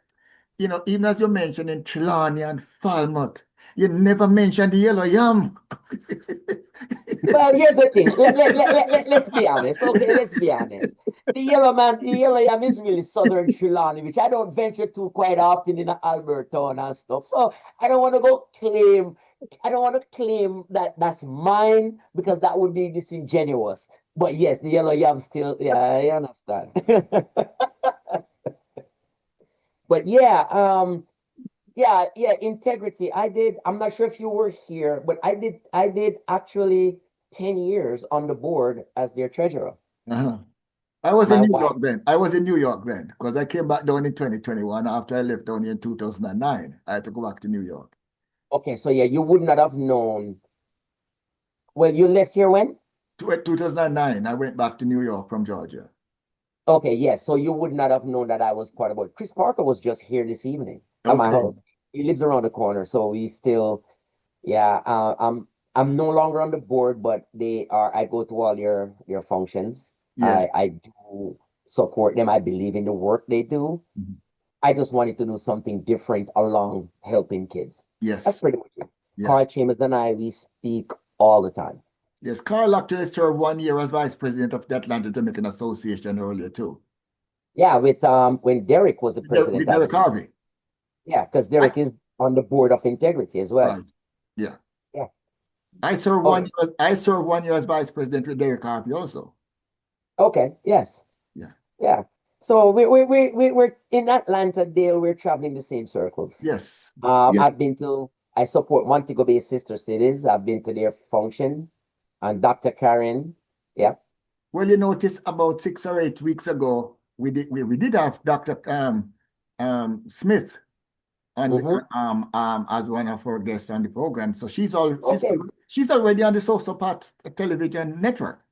even as you mentioned in Trelawney and Falmouth, you never mentioned the yellow yam. Well, here's the thing. Let's be honest. Okay, let's be honest. The yellow yam is really southern Trelawney, which I don't venture to quite often in Alberton and stuff. So I don't want to claim that that's mine because that would be disingenuous. But yes, the yellow yam still, yeah, I understand. But yeah, integrity. I'm not sure if you were here, but I did actually 10 years on the board as their treasurer. Uh-huh. I was in My New wife, York then. I was in New York then because I came back down in 2021 after I left down here in 2009. I had to go back to New York. okay, so yeah, you would not have known. Well, you left here when? 2009, I went back to New York from Georgia. Okay, yes, so you would not have known that I was part of it. Chris Parker was just here this evening at my Okay. house. He lives around the corner, so we still, yeah, I'm no longer on the board, but I go to all your functions. Yes. I do support them. I believe in the work they do. Mhm. I just wanted to do something different along helping kids. That's Yes. pretty much it. Carl Yes. Chambers and I, we speak all the time. Yes. Carl actually served 1 year as vice president of the Atlanta Jamaican Association earlier too. Yeah, with when Derek was the president, With I Derek believe. Harvey. Yeah, because Derek is on the board of integrity as well. Right. Yeah. Yeah. I served Okay. 1 year. I served 1 year as vice president with Derek Harvey also. Okay. Yes. Yeah. Yeah. So we're in Atlanta, Dale. We're traveling the same circles. Yes. Yeah. I support Montego Bay Sister Cities. I've been to their function, and Dr. Karen. Yeah. Well, you notice about 6 or 8 weeks ago, we did have Dr. Smith on as one of our guests on the program. So Okay. she's already on the SosoFat television network.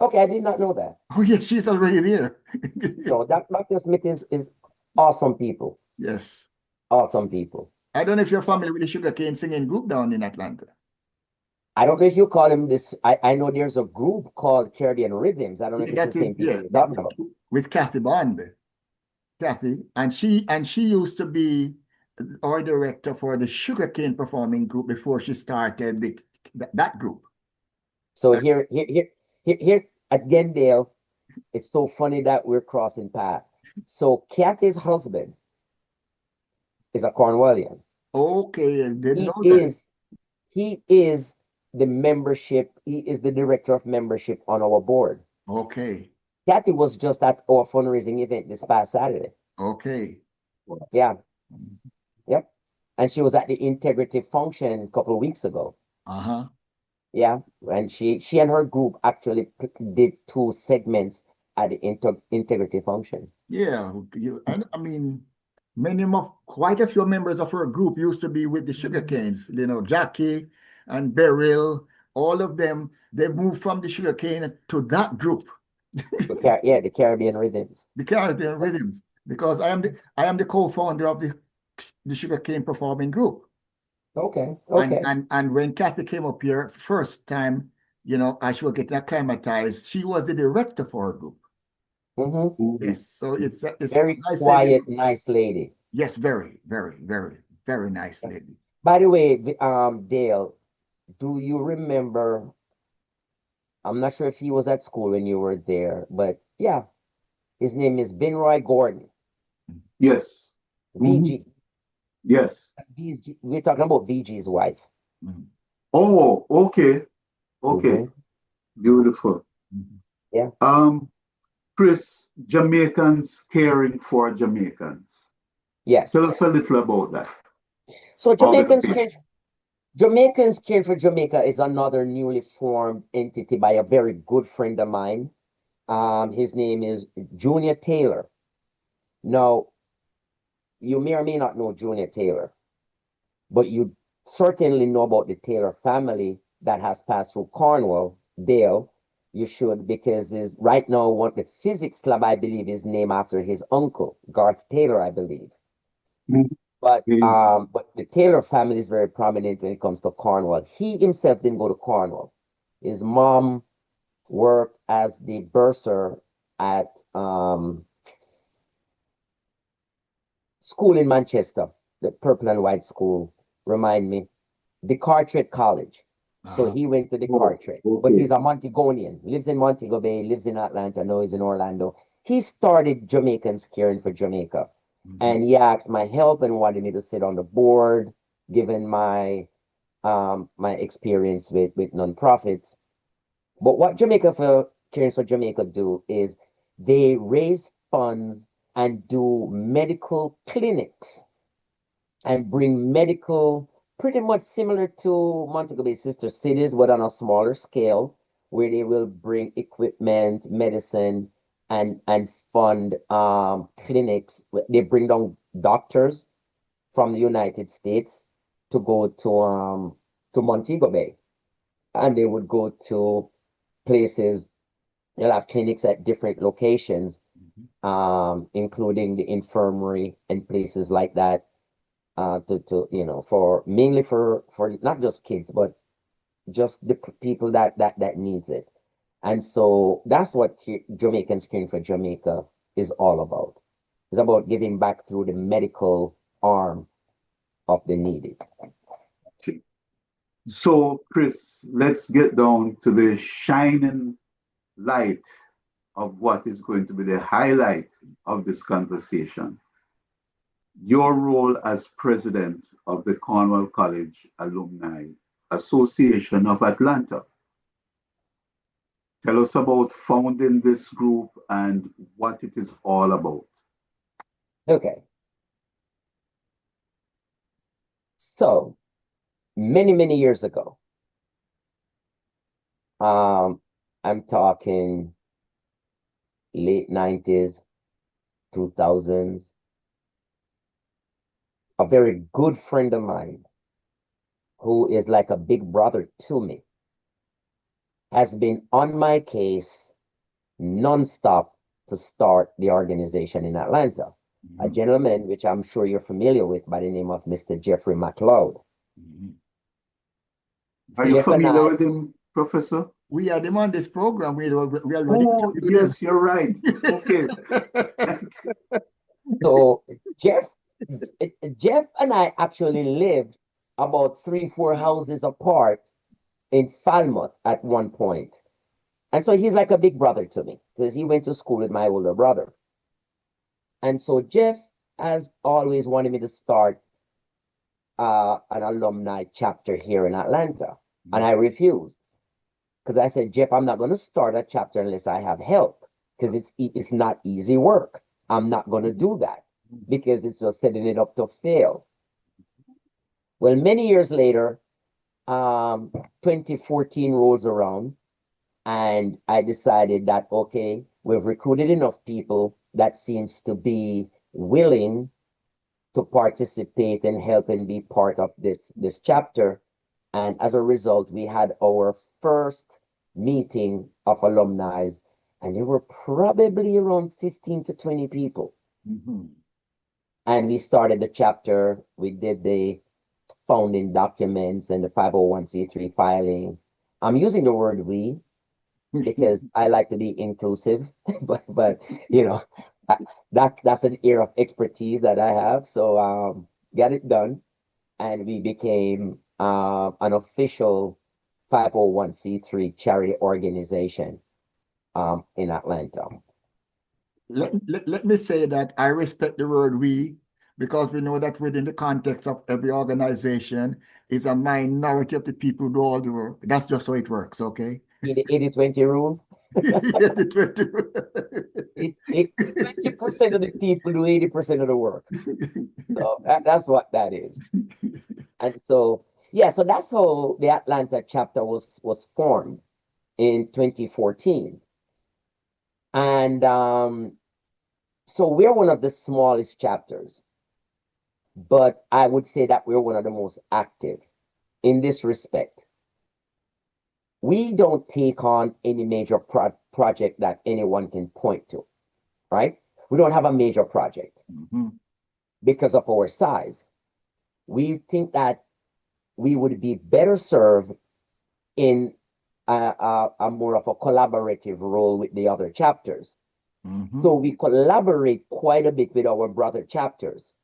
Okay. I did not know that. Oh yeah, she's already there. So Dr. Smith is awesome people. Yes. Awesome people. I don't know if you're familiar with the sugarcane singing group down in Atlanta. I don't know if you call him this. I know there's a group called Caribbean Rhythms. I don't know if it's the same people you're talking about. With Kathy Bond. Kathy, and she used to be our director for the sugarcane performing group before she started that group. So here at Gendale, it's so funny that we're crossing paths. So Kathy's husband is a Cornwallian. Okay, I didn't know that. He is the membership. He is the director of membership on our board. Okay. Kathy was just at our fundraising event this past Saturday. Okay. Yeah. Yep. And she was at the integrity function a couple of weeks ago. Uh-huh. Yeah. And she and her group actually did 2 segments at the integrity function. Yeah. I mean, quite a few members of her group used to be with the sugarcanes, Jackie and Beryl, all of them, they moved from the sugarcane to that group. The Caribbean Rhythms. The Caribbean Rhythms, because I am the co-founder of the sugarcane performing group. Okay. And when Kathy came up here first time, as she was getting acclimatized, she was the director for her group. Yes, so it's very quiet, nice lady. Yes, very, very, very, very nice lady. By the way, Dale, do you remember? I'm not sure if he was at school when you were there, but yeah, his name is Binroy Gordon. Yes. VG. Yes. VG. We're talking about VG's wife. Oh, okay. Okay. Beautiful. Yeah. Chris, Jamaicans caring for Jamaicans. Yes. Tell us a little about that. So Jamaicans Care for Jamaica is another newly formed entity by a very good friend of mine. His name is Junior Taylor. Now, you may or may not know Junior Taylor, but you certainly know about the Taylor family that has passed through Cornwall. Dale, you should, because is right now the physics lab, I believe, is named after his uncle, Garth Taylor, I believe. But the Taylor family is very prominent when it comes to Cornwall. He himself didn't go to Cornwall. His mom worked as the bursar at school in Manchester, the purple and white school, remind me, the Carteret College. So he went to the Carteret, but he's a Montegonian, lives in Montego Bay, lives in Atlanta, now he's in Orlando. He started Jamaicans Caring for Jamaica. And he asked my help and wanted me to sit on the board, given my my experience with nonprofits. But what Caring for Jamaica do is they raise funds and do medical clinics and bring medical, pretty much similar to Montego Bay Sister Cities, but on a smaller scale, where they will bring equipment, medicine, and fund clinics. They bring down doctors from the United States to go to Montego Bay, and they would go to places. They'll have clinics at different locations, including the infirmary and places like that, for mainly for not just kids, but just the people that needs it. And so that's what Jamaicans Caring for Jamaica is all about. It's about giving back through the medical arm of the needy. Okay. So, Chris, let's get down to the shining light of what is going to be the highlight of this conversation. Your role as president of the Cornwall College Alumni Association of Atlanta. Tell us about founding this group and what it is all about. Okay. So many years ago, I'm talking late 90s, 2000s, a very good friend of mine who is like a big brother to me has been on my case nonstop to start the organization in Atlanta. A gentleman which I'm sure you're familiar with by the name of Mr. Jeffrey McLeod. Are you Jeff and familiar I- with him, Professor? We had him on this program. We already Oh, interviewed him. yes, you're right. Okay. So Jeff and I actually lived about 3-4 houses apart in Falmouth at one point. And so he's like a big brother to me because he went to school with my older brother. And so Jeff has always wanted me to start an alumni chapter here in Atlanta. And I refused because I said, Jeff, I'm not going to start a chapter unless I have help because it's not easy work. I'm not going to do that because it's just setting it up to fail. Well, many years later, 2014 rolls around and I decided that, okay, we've recruited enough people that seems to be willing to participate and help and be part of this chapter. And as a result, we had our first meeting of alumni, and there were probably around 15 to 20 people. And we started the chapter. We did the founding documents and the 501c3 filing. I'm using the word we because I like to be inclusive, but you know, that's an area of expertise that I have. So got it done, and we became an official 501c3 charity organization in Atlanta. Let me say that I respect the word we, because we know that within the context of every organization is a minority of the people who do all the work. That's just how it works, okay? In the 80-20 rule, 20% of the people do 80% of the work. So that's what that is. And so, yeah, so that's how the Atlanta chapter was formed in 2014. And so we're one of the smallest chapters, but I would say that we're one of the most active in this respect. We don't take on any major project that anyone can point to, right? We don't have a major project because of our size. We think that we would be better served in a more of a collaborative role with the other chapters. So we collaborate quite a bit with our brother chapters.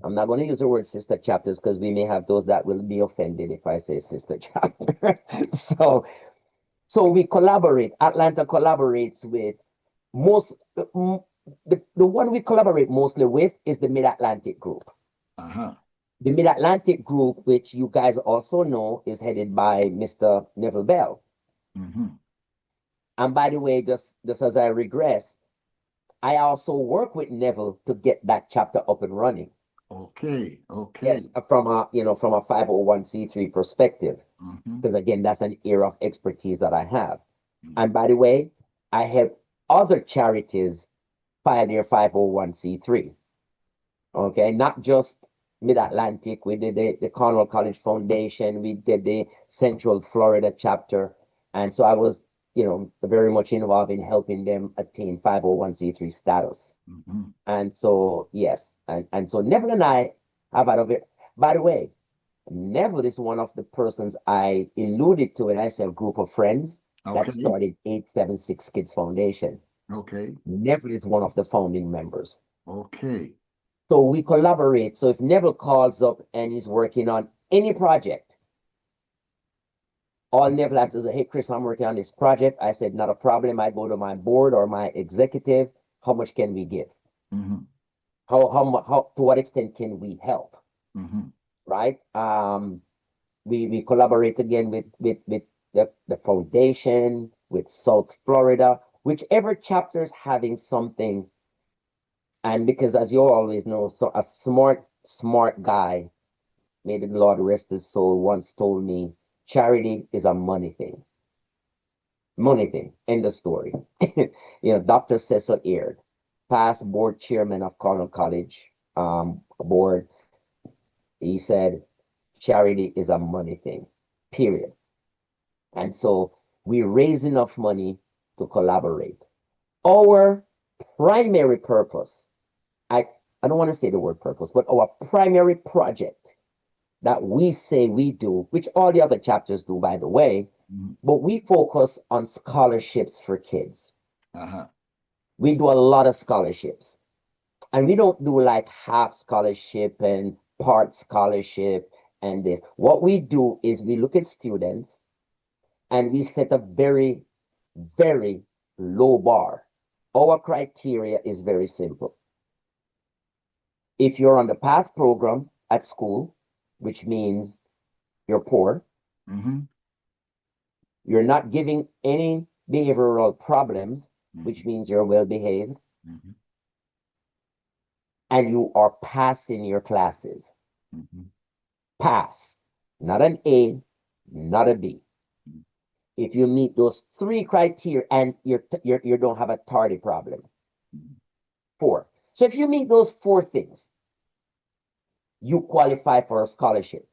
I'm not going to use the word sister chapters because we may have those that will be offended if I say sister chapter. So we collaborate. Atlanta collaborates with most, the one we collaborate mostly with is the Mid-Atlantic group. The Mid-Atlantic group, which you guys also know, is headed by Mr. Neville Bell. And by the way, just as I regress, I also work with Neville to get that chapter up and running. Okay. Yes, from a 501c3 perspective, because again, that's an area of expertise that I have. And by the way, I help other charities file their 501c3. Okay, not just Mid-Atlantic. We did the Cornwall College Foundation. We did the Central Florida chapter, and so I was, very much involved in helping them attain 501c3 status. And so, yes, and so Neville and I have had of it. By the way, Neville is one of the persons I alluded to when I said group of friends that started 876 Kids Foundation. Neville is one of the founding members. So we collaborate. So if Neville calls up and he's working on any project, all Neville has to say, hey, Chris, I'm working on this project. I said, not a problem. I go to my board or my executive. How much can we give? How to what extent can we help? Right? we collaborate again with the foundation, with South Florida, whichever chapter is having something. And because, as you always know, so a smart guy, may the Lord rest his soul, once told me, charity is a money thing. Money thing. End of story. Dr. Cecil Aird, past board chairman of Cornwall College board, he said, charity is a money thing, period. And so we raise enough money to collaborate. Our primary purpose, I don't want to say the word purpose, but our primary project that we say we do, which all the other chapters do, by the way, but we focus on scholarships for kids. We do a lot of scholarships. And we don't do like half scholarship and part scholarship and this. What we do is we look at students and we set a very, very low bar. Our criteria is very simple. If you're on the PATH program at school, which means you're poor, you're not giving any behavioral problems, which means you're well behaved, and you are passing your classes. Pass, not an A, not a B. If you meet those three criteria and you don't have a tardy problem. 4. So if you meet those 4 things, you qualify for a scholarship.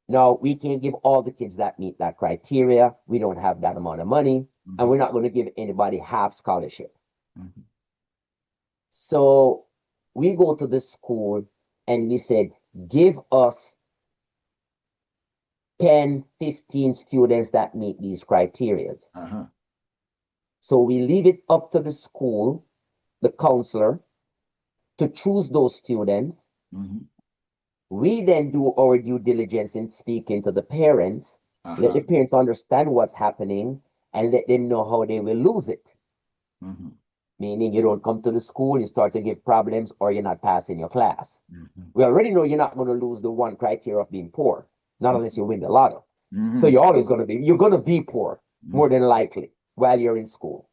Now, we can't give all the kids that meet that criteria. We don't have that amount of money, and we're not going to give anybody half scholarship. So we go to the school and we said, give us 10, 15 students that meet these criteria. So we leave it up to the school, the counselor, to choose those students. We then do our due diligence in speaking to the parents, let the parents understand what's happening, and let them know how they will lose it. Meaning you don't come to the school, you start to give problems, or you're not passing your class. We already know you're not going to lose the one criteria of being poor, not unless you win the lotto. So you're always going to be poor, more than likely, while you're in school.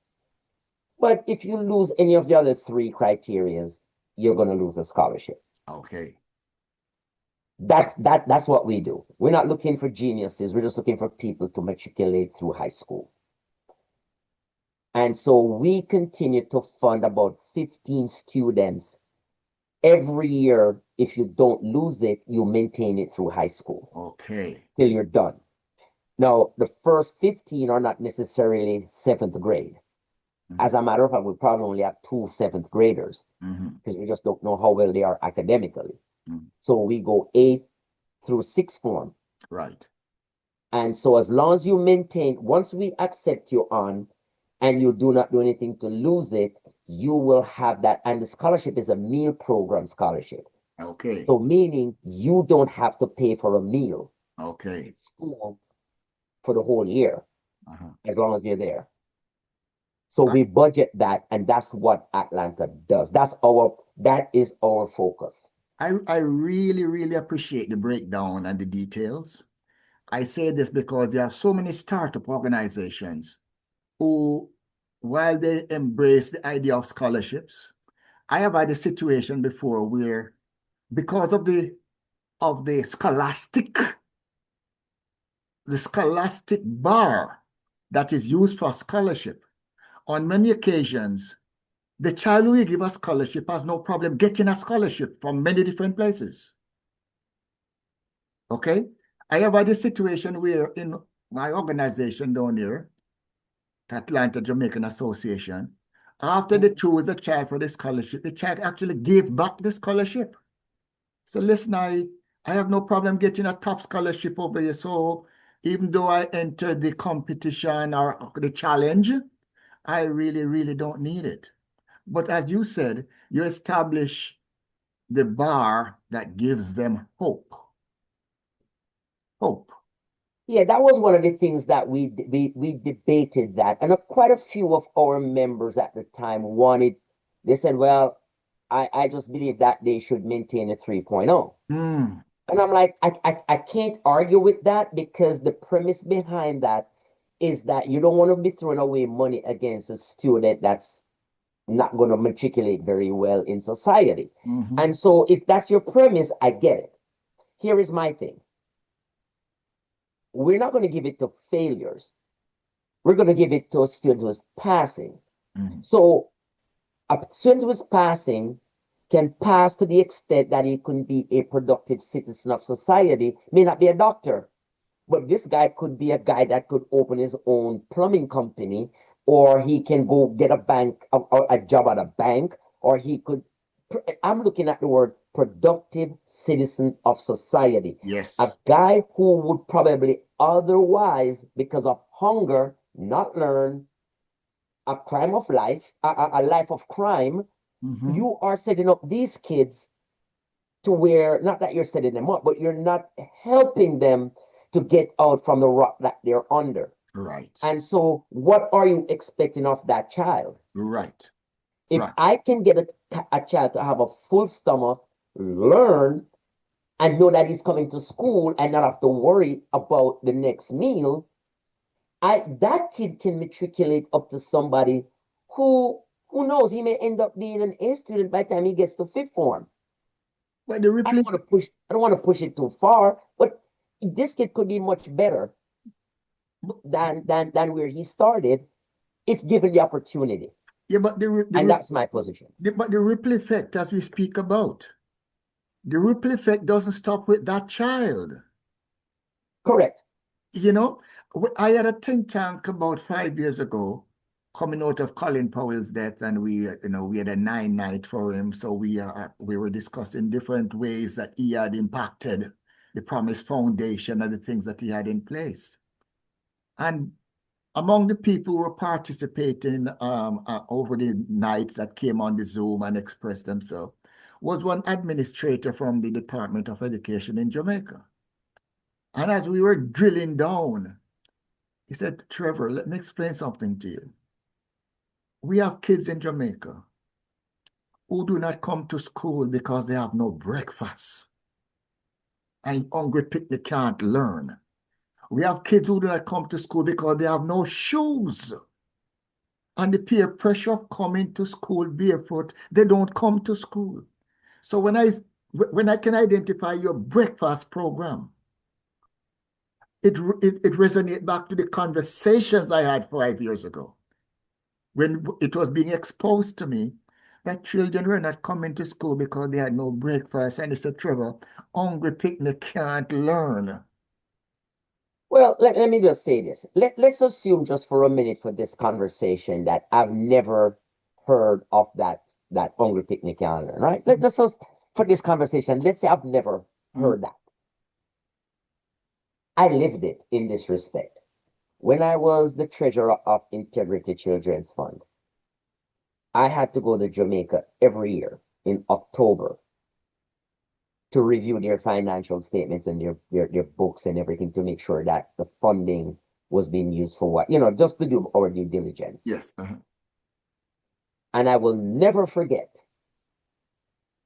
But if you lose any of the other 3 criterias, you're going to lose a scholarship. Okay. That's what we do. We're not looking for geniuses. We're just looking for people to matriculate through high school. And so we continue to fund about 15 students every year. If you don't lose it, you maintain it through high school. Okay. Till you're done. Now, the first 15 are not necessarily 7th grade. As a matter of fact, we probably only have 2 7th graders because we just don't know how well they are academically. So we go 8th through 6th form. Right. And so as long as you maintain, once we accept you on and you do not do anything to lose it, you will have that. And the scholarship is a meal program scholarship. Okay. So meaning you don't have to pay for a meal. Okay. In school for the whole year, as long as you're there. So we budget that, and that's what Atlanta does. That is our focus. I really, really appreciate the breakdown and the details. I say this because there are so many startup organizations who, while they embrace the idea of scholarships, I have had a situation before where, because of the scholastic bar that is used for scholarship, on many occasions, the child who will give a scholarship has no problem getting a scholarship from many different places. Okay? I have had a situation where in my organization down here, Atlanta Jamaican Association, after they chose a child for the scholarship, the child actually gave back the scholarship. So listen, I have no problem getting a top scholarship over here. So even though I entered the competition or the challenge, I really, really don't need it. But as you said, you establish the bar that gives them hope. Hope. Yeah, that was one of the things that we debated that. And quite a few of our members at the time they said, well, I just believe that they should maintain a 3.0. And I'm like, I can't argue with that because the premise behind that is that you don't want to be throwing away money against a student that's not going to matriculate very well in society. Mm-hmm. And so if that's your premise, I get it. Here is my thing. We're not going to give it to failures. We're going to give it to a student who is passing. Mm-hmm. So a student who is passing can pass to the extent that he can be a productive citizen of society, may not be a doctor, but this guy could be a guy that could open his own plumbing company, or he can go get a job at a bank, or he could, I'm looking at the word productive citizen of society. Yes. A guy who would probably otherwise, because of hunger, not learn a crime of life, a life of crime. Mm-hmm. You are setting up these kids to where, not that you're setting them up, but you're not helping them to get out from the rock that they're under. Right. And so, what are you expecting of that child? Right. If Right. I can get a child to have a full stomach, learn, and know that he's coming to school and not have to worry about the next meal, that kid can matriculate up to somebody who knows, he may end up being an A student by the time he gets to fifth form. But the I don't want to push it too far, but this kid could be much better than where he started if given the opportunity. Yeah, but And that's my position. But the ripple effect, as we speak about, the ripple effect doesn't stop with that child. Correct. You know, I had a think tank about 5 years ago, coming out of Colin Powell's death, and we had a 9-night for him. So we were discussing different ways that he had impacted the Promise Foundation and the things that he had in place. And among the people who were participating over the nights that came on the Zoom and expressed themselves was one administrator from the Department of Education in Jamaica. And as we were drilling down, he said, Trevor, let me explain something to you. We have kids in Jamaica who do not come to school because they have no breakfast. And hungry picnic can't learn. We have kids who do not come to school because they have no shoes. And the peer pressure of coming to school barefoot, they don't come to school. So when I can identify your breakfast program, it resonates back to the conversations I had 5 years ago when it was being exposed to me that children were not coming to school because they had no breakfast. And he said, Trevor, hungry picnic can't learn. Well, let me just say this. Let's assume just for a minute for this conversation that I've never heard of that hungry picnic calendar, right? Let's just, for this conversation, let's say I've never heard that. I lived it in this respect. When I was the treasurer of Integrity Children's Fund, I had to go to Jamaica every year in October to review their financial statements and their books and everything to make sure that the funding was being used for what, just to do our due diligence. Yes. And I will never forget,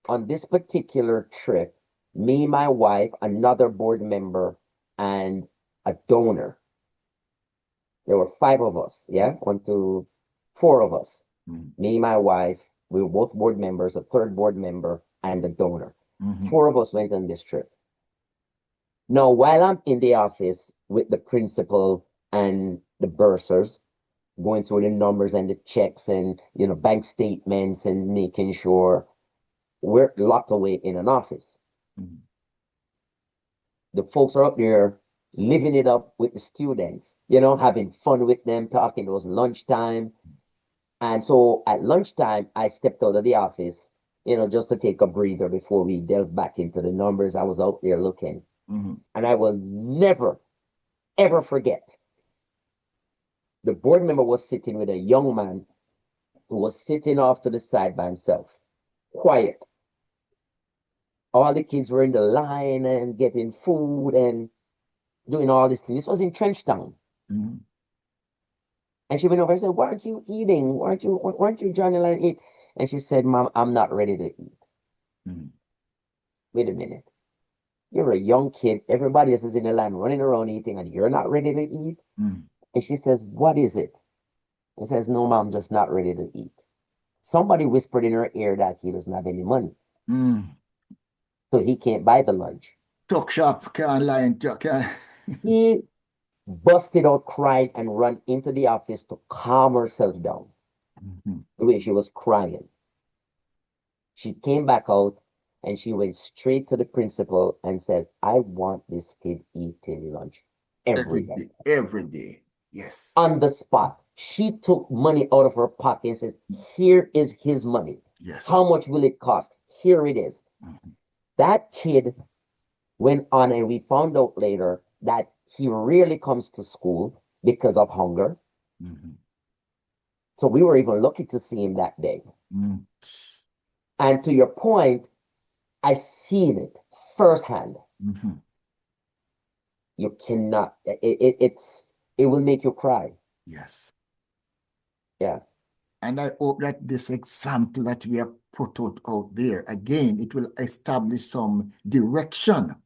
on this particular trip, me, my wife, another board member, and a donor. There were 5 of us, 4 of us. Me, my wife, we were both board members, a third board member, and a donor. 4 of us went on this trip. Now, while I'm in the office with the principal and the bursars, going through the numbers and the checks and, bank statements and making sure we're locked away in an office. The folks are up there living it up with the students, having fun with them, talking. It was lunchtime. And so at lunchtime, I stepped out of the office, just to take a breather before we delved back into the numbers. I was out there looking. And I will never, ever forget. The board member was sitting with a young man who was sitting off to the side by himself, quiet. All the kids were in the line and getting food and doing all this thing. This was in Trenchtown. And she went over and said, "Why aren't you eating? Why aren't you joining and eat?" And she said, "Mom, I'm not ready to eat." Wait a minute. You're a young kid. Everybody else is in the line running around eating, and you're not ready to eat. Mm. And she says, what is it? He says, no, mom, I'm just not ready to eat. Somebody whispered in her ear that he doesn't have any money. Mm. So he can't buy the lunch. Talk shop, can't lie. Can't. He busted out crying and ran into the office to calm herself down. Mm-hmm. The way she was crying. She came back out and she went straight to the principal and says, I want this kid eating lunch every day. Every day. Yes. On the spot. She took money out of her pocket and says, here is his money. Yes. How much will it cost? Here it is. Mm-hmm. That kid went on, and we found out later that he rarely comes to school because of hunger. Mm-hmm. So we were even lucky to see him that day. Mm. And to your point, I seen it firsthand. Mm-hmm. You cannot, it will make you cry. Yes. Yeah. And I hope that this example that we have put out there, again, it will establish some direction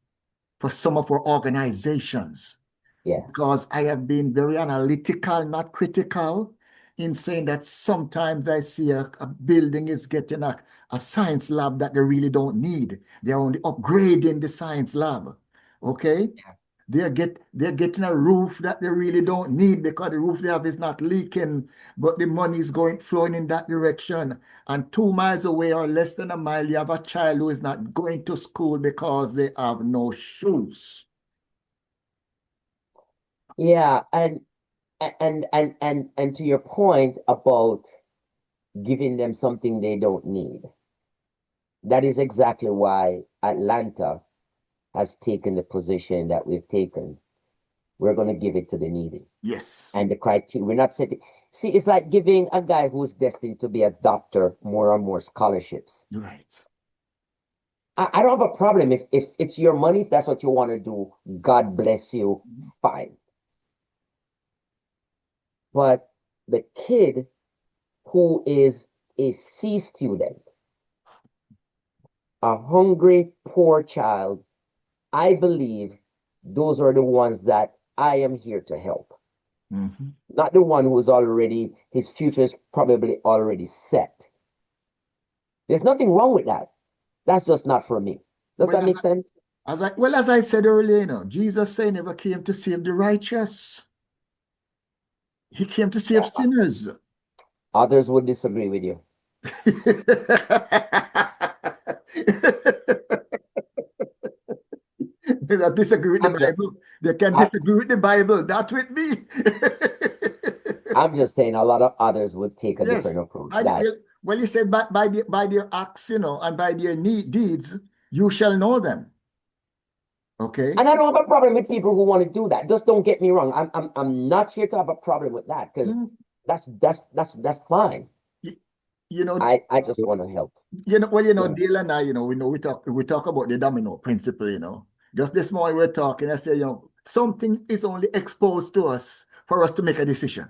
for some of our organizations. Yeah. Because I have been very analytical, not critical, in saying that sometimes I see a building is getting a science lab that they really don't need. They're only upgrading the science lab. Okay? Yeah. They're getting a roof that they really don't need because the roof they have is not leaking, but the money is flowing in that direction. And 2 miles away or less than a mile, you have a child who is not going to school because they have no shoes. Yeah, and to your point about giving them something they don't need, that is exactly why Atlanta has taken the position that we've taken. We're going to give it to the needy. Yes. And the criteria, we're not setting. See, it's like giving a guy who's destined to be a doctor more and more scholarships. Right. I don't have a problem if it's your money, if that's what you want to do. God bless you, fine. But the kid who is a C student, a hungry, poor child, I believe those are the ones that I am here to help. Mm-hmm. Not the one who's already, his future is probably already set. There's nothing wrong with that. That's just not for me. Does that make sense? As I said earlier, Jesus said never came to save the righteous. He came to save sinners. Others would disagree with you. They disagree with the Bible. They can disagree with the Bible, not with me. I'm just saying a lot of others would take a different approach. Well, you said by their acts, and by their deeds, you shall know them. Okay. And I don't have a problem with people who want to do that. Just don't get me wrong. I'm not here to have a problem with that, because that's fine. I just want to help. Dale and I, we talk about the domino principle, Just this morning we're talking, I say, something is only exposed to us for us to make a decision.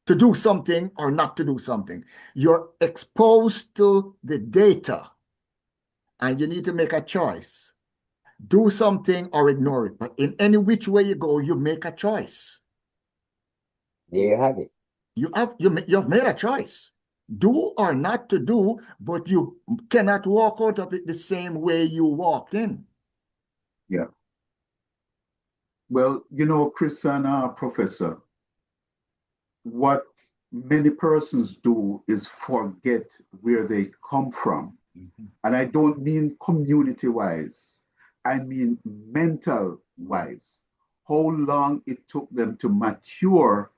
To do something or not to do something. You're exposed to the data and you need to make a choice. Do something or ignore it. But in any which way you go, you make a choice. There you have it. You've made a choice. Do or not to do, but you cannot walk out of it the same way you walked in. Yeah. Well, Chris and Professor, what many persons do is forget where they come from. Mm-hmm. And I don't mean community-wise. I mean mental-wise. How long it took them to mature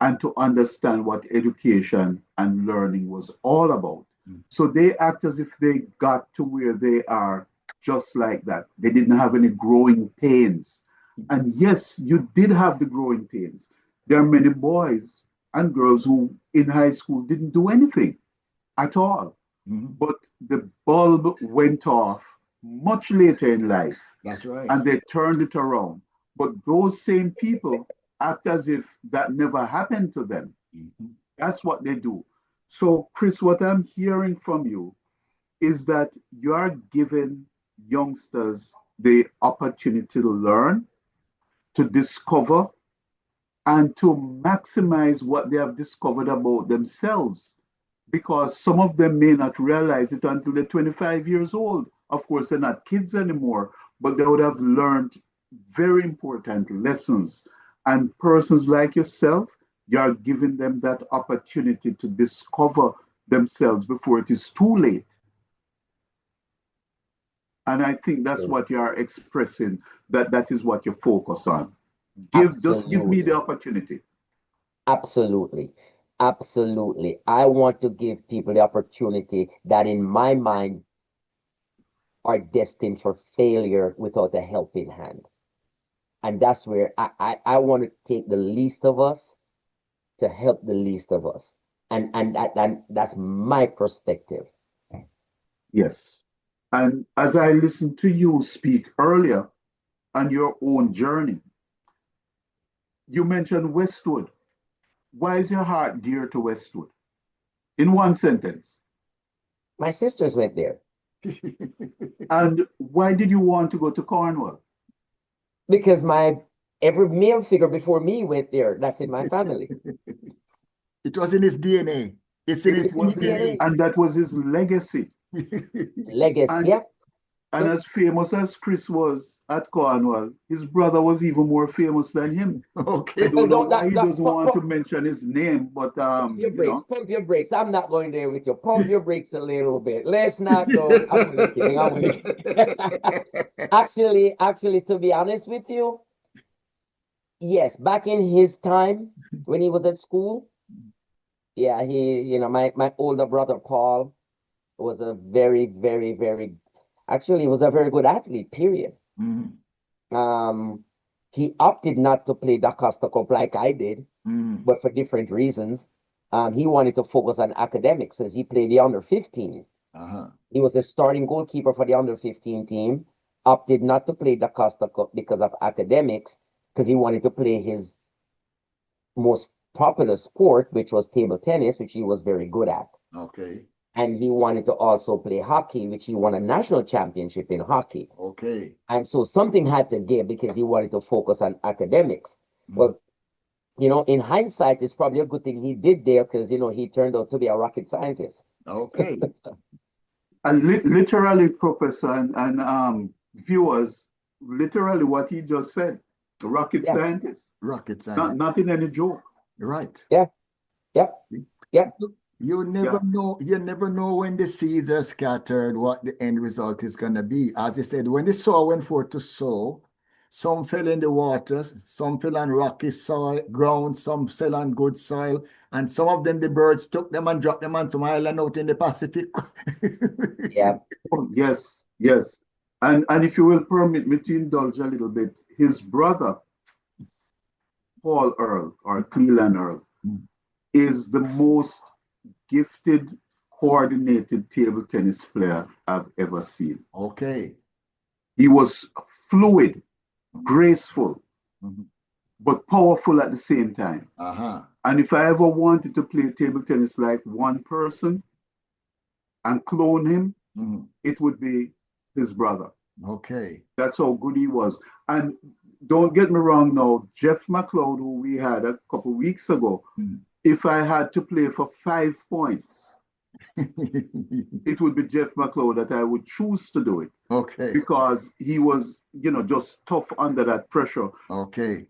and to understand what education and learning was all about. Mm-hmm. So they act as if they got to where they are just like that. They didn't have any growing pains. Mm-hmm. And yes, you did have the growing pains. There are many boys and girls who in high school didn't do anything at all. Mm-hmm. But the bulb went off much later in life. That's right. And they turned it around. But those same people act as if that never happened to them. Mm-hmm. That's what they do. So, Chris, what I'm hearing from you is that you're giving youngsters the opportunity to learn, to discover, and to maximize what they have discovered about themselves. Because some of them may not realize it until they're 25 years old. Of course, they're not kids anymore, but they would have learned very important lessons. And persons like yourself, you are giving them that opportunity to discover themselves before it is too late. And I think that's what you are expressing, that is what you focus on. Just give me the opportunity. Absolutely. Absolutely. I want to give people the opportunity that in my mind are destined for failure without a helping hand. And that's where I want to take the least of us to help the least of us. And that's my perspective. Yes. And as I listened to you speak earlier on your own journey, you mentioned Westwood. Why is your heart dear to Westwood? In one sentence. My sisters went there. And why did you want to go to Cornwall? Because every male figure before me went there. That's in my family. It was in his DNA. It's in his DNA. And that was his legacy. Legacy, yeah. And as famous as Chris was at Cornwall, his brother was even more famous than him. Okay. I don't know why he doesn't want to mention his name, but pump your brakes. I'm not going there with you. Pump your brakes a little bit. Let's not go. I'm only kidding. Actually, to be honest with you, yes, back in his time when he was at school, yeah, my older brother Paul was a very, very, very, actually, he was a very good athlete, period. He opted not to play the Costa Cup like I did, but for different reasons. He wanted to focus on academics as he played the under 15. He was the starting goalkeeper for the under 15 team, opted not to play the Costa Cup because of academics, because he wanted to play his most popular sport, which was table tennis, which he was very good at. Okay. And he wanted to also play hockey, which he won a national championship in hockey. Okay. And so something had to give because he wanted to focus on academics. Well, in hindsight, it's probably a good thing he did there because, he turned out to be a rocket scientist. Okay. And literally, Professor and viewers, literally what he just said, a rocket scientist. Rocket scientist. Not in any joke. Right. Yeah. You never know when the seeds are scattered, what the end result is going to be. As you said, when the sower went forth to sow, some fell in the waters, some fell on rocky soil, ground, some fell on good soil, and some of them, the birds took them and dropped them on some island out in the Pacific. Yeah. Oh, yes. And if you will permit me to indulge a little bit, his brother, Paul Earl, or Cleland Earl, is the most gifted, coordinated table tennis player I've ever seen. Okay. He was fluid, graceful, but powerful at the same time. And if I ever wanted to play table tennis like one person and clone him, it would be his brother. Okay. That's how good he was. And don't get me wrong now, Jeff McLeod, who we had a couple weeks ago, if I had to play for 5 points, it would be Jeff McLeod that I would choose to do it. Okay. Because he was, just tough under that pressure. Okay.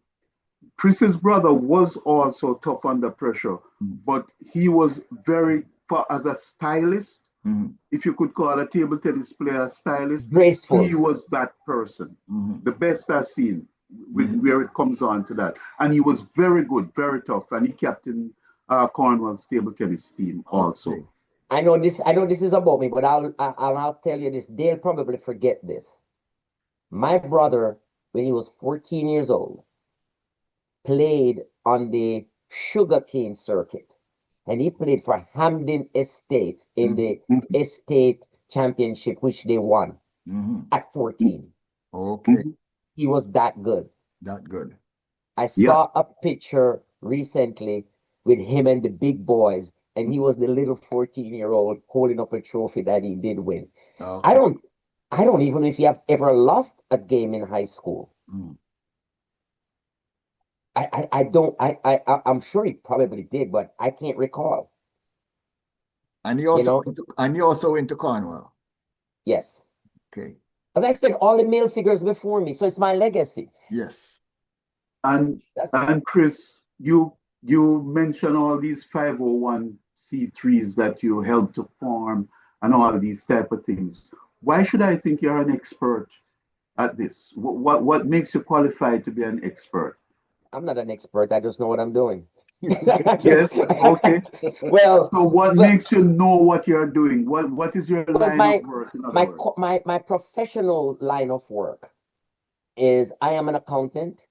Chris's brother was also tough under pressure, but he was as a stylist, if you could call a table tennis player a stylist, graceful. He was that person, the best I've seen, where it comes on to that. And he was very good, very tough, and he captained Cornwall's table tennis team also. I know this is about me, but I'll tell you this. They'll probably forget this. My brother, when he was 14 years old, played on the sugarcane circuit, and he played for Hamden Estates in the estate championship, which they won at 14. Okay. He was that good. That good. I saw a picture recently with him and the big boys, and he was the little 14-year-old holding up a trophy that he did win. Okay. I don't even know if you have ever lost a game in high school. Mm. I don't, I'm sure he probably did, but I can't recall, And you know? you also into Cornwall. Yes. Okay. As I said, all the male figures before me, so it's my legacy. Yes. And That's Chris, you mentioned all these 501c3s that you help to form and all these type of things. Why should I think you're an expert at this? What makes you qualified to be an expert? I'm not an expert. I just know what I'm doing. Yes, okay. Well, So what well, makes you know what you're doing? What is your well, line of work, in other words? my professional line of work is I am an accountant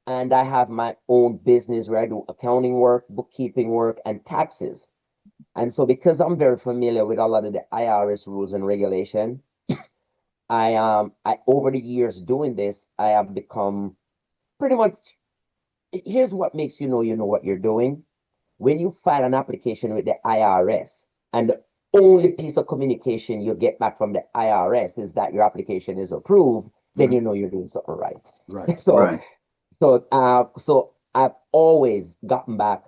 and I have my own business where I do accounting work, bookkeeping work, and taxes. And so because I'm very familiar with a lot of the IRS rules and regulation, I over the years doing this, I have become pretty much, here's what makes you know what you're doing. When you file an application with the IRS and the only piece of communication you get back from the IRS is that your application is approved, then you know you're doing something right. Right. So Right, so I've always gotten back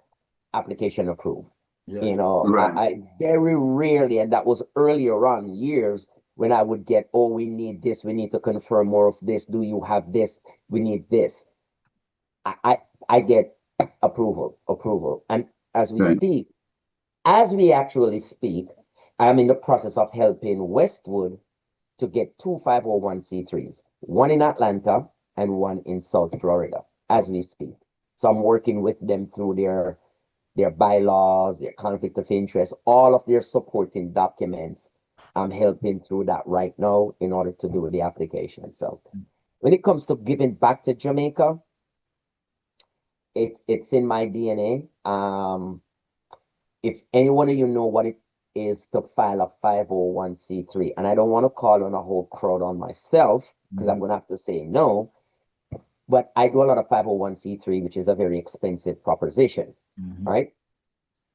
application approved. Yes. right. I very rarely, and that was earlier on years when I would get, oh, we need this, we need to confirm more of this. Do you have this? We need this. I get approval. And as we Right. speak, as we actually speak, I'm in the process of helping Westwood to get two 501c3s, one in Atlanta and one in South Florida, Oh, as we speak. So I'm working with them through their bylaws, their conflict of interest, all of their supporting documents. I'm helping through that right now in order to do the application. So when it comes to giving back to Jamaica, it's in my DNA. If any one of you know what it is to file a 501c3, and I don't want to call on a whole crowd on myself because I'm going to have to say no, but I do a lot of 501c3, which is a very expensive proposition, right?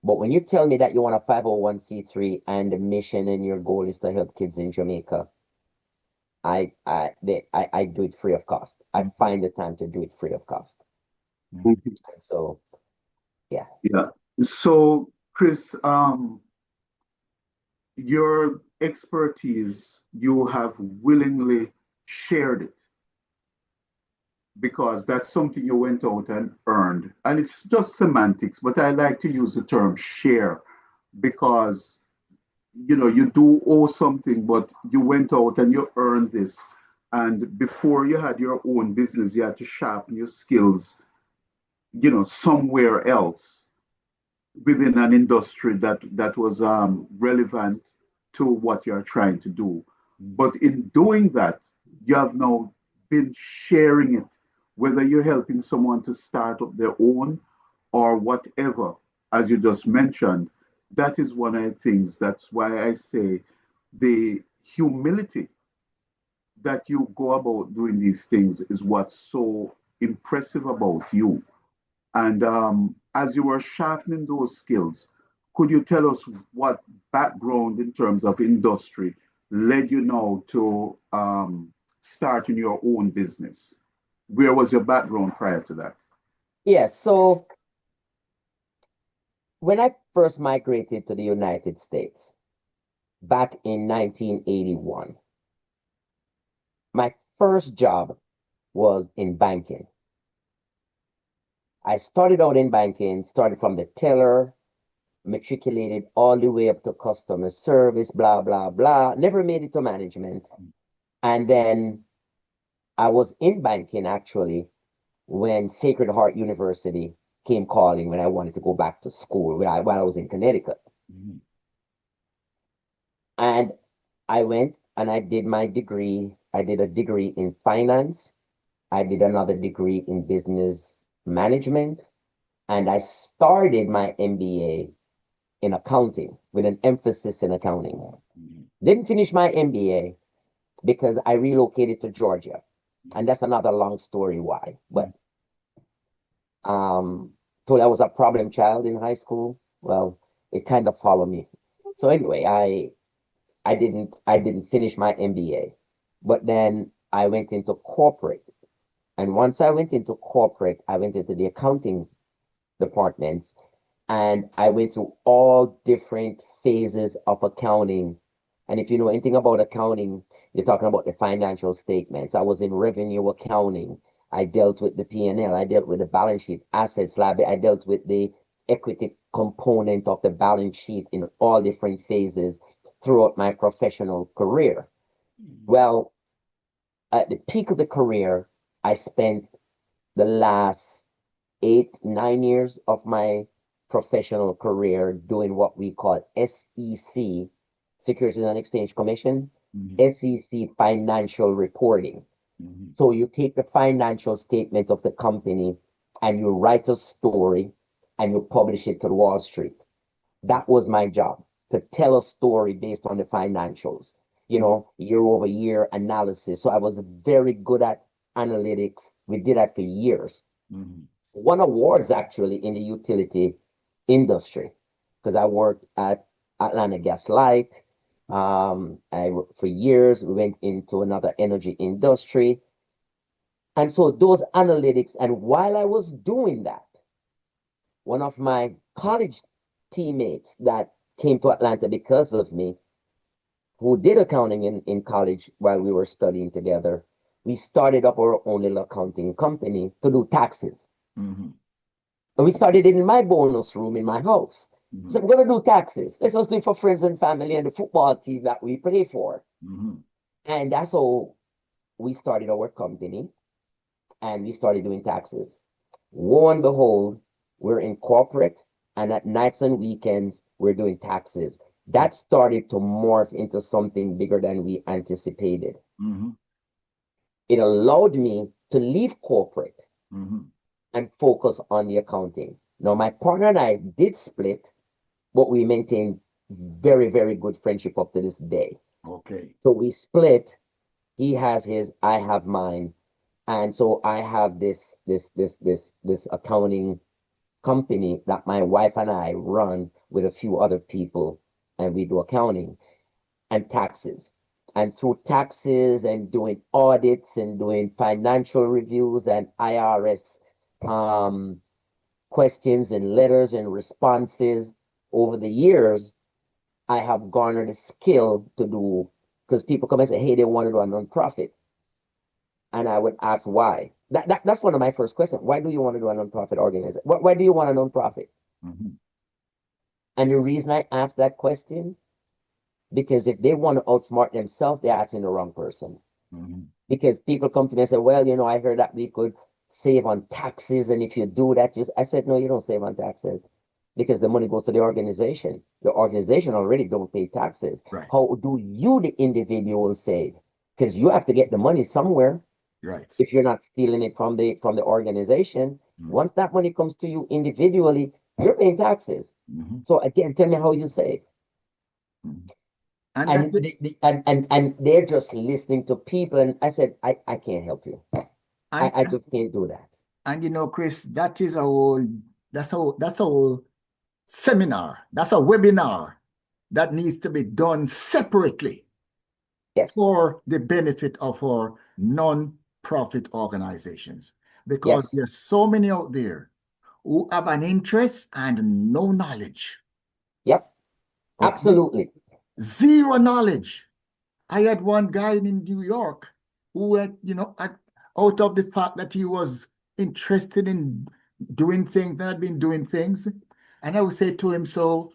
But when you tell me that you want a 501c3 and the mission and your goal is to help kids in Jamaica, I do it free of cost. I find the time to do it free of cost. Mhm. So yeah. Yeah. So, Chris, your expertise, you have willingly shared it because that's something you went out and earned. And it's just semantics, but I like to use the term share because you do owe something, but you went out and you earned this. And before you had your own business, you had to sharpen your skills, somewhere else within an industry that was relevant to what you're trying to do. But in doing that, you have now been sharing it, whether you're helping someone to start up their own or whatever, as you just mentioned. That is one of the things. That's why I say the humility that you go about doing these things is what's so impressive about you. And as you were sharpening those skills, could you tell us what background in terms of industry led you now to starting your own business? Where was your background prior to that? Yeah, so when I first migrated to the United States back in 1981, my first job was in banking. I started out in banking, started from the teller, matriculated all the way up to customer service, blah, blah, blah. Never made it to management. And then I was in banking actually when Sacred Heart University came calling when I wanted to go back to school while I was in Connecticut. And I went and I did my degree. I did a degree in finance. I did another degree in business management. And I started my MBA in accounting with an emphasis in accounting. Didn't finish my MBA because I relocated to Georgia. And that's another long story why. But told I was a problem child in high school. Well, it kind of followed me. So anyway, I didn't finish my MBA. But then I went into corporate. And once I went into corporate, I went into the accounting departments, and I went through all different phases of accounting. And if you know anything about accounting, you're talking about the financial statements. I was in revenue accounting. I dealt with the P&L. I dealt with the balance sheet, assets, liability. I dealt with the equity component of the balance sheet in all different phases throughout my professional career. Well, at the peak of the career, I spent the last 8, 9 years of my professional career doing what we call SEC, Securities and Exchange Commission, SEC financial reporting. So you take the financial statement of the company and you write a story and you publish it to Wall Street. That was my job, to tell a story based on the financials, year over year analysis. So I was very good at analytics. We did that for years. Won awards actually in the utility industry because I worked at Atlanta Gas Light. For years, we went into another energy industry. And so those analytics, and while I was doing that, one of my college teammates that came to Atlanta because of me, who did accounting in college while we were studying together, we started up our own little accounting company to do taxes. And we started it in my bonus room in my house. So we're going to do taxes. Let's just do it for friends and family and the football team that we play for. And that's how we started our company, and we started doing taxes. Lo and behold, we're in corporate, and at nights and weekends, we're doing taxes. That started to morph into something bigger than we anticipated. It allowed me to leave corporate and focus on the accounting. Now, my partner and I did split, but we maintained very, very good friendship up to this day. Okay. So we split. He has his, I have mine. And so I have this accounting company that my wife and I run with a few other people, and we do accounting and taxes. And through taxes and doing audits and doing financial reviews and IRS questions and letters and responses over the years, I have garnered a skill to do, because people come and say, hey, they want to do a nonprofit. And I would ask why. That's one of my first questions. Why do you want to do a nonprofit organization? Why do you want a nonprofit? And the reason I ask that question, because if they want to outsmart themselves, they're asking the wrong person. Because people come to me and say, well, I heard that we could save on taxes, and if you do that, I said, no, you don't save on taxes, because the money goes to the organization. The organization already don't pay taxes. Right. How do you, the individual, save? Because you have to get the money somewhere. Right. If you're not feeling it from the organization, once that money comes to you individually, you're paying taxes. So again, tell me how you save. And they're just listening to people, and I said, I can't help you. I just can't do that. And Chris, that's a whole seminar, that's a webinar that needs to be done separately. Yes. For the benefit of our non-profit organizations, because there's so many out there who have an interest and no knowledge. Yep. Okay? Absolutely. Zero knowledge. I had one guy in New York who had, out of the fact that he was interested in doing things and had been doing things, and I would say to him, so,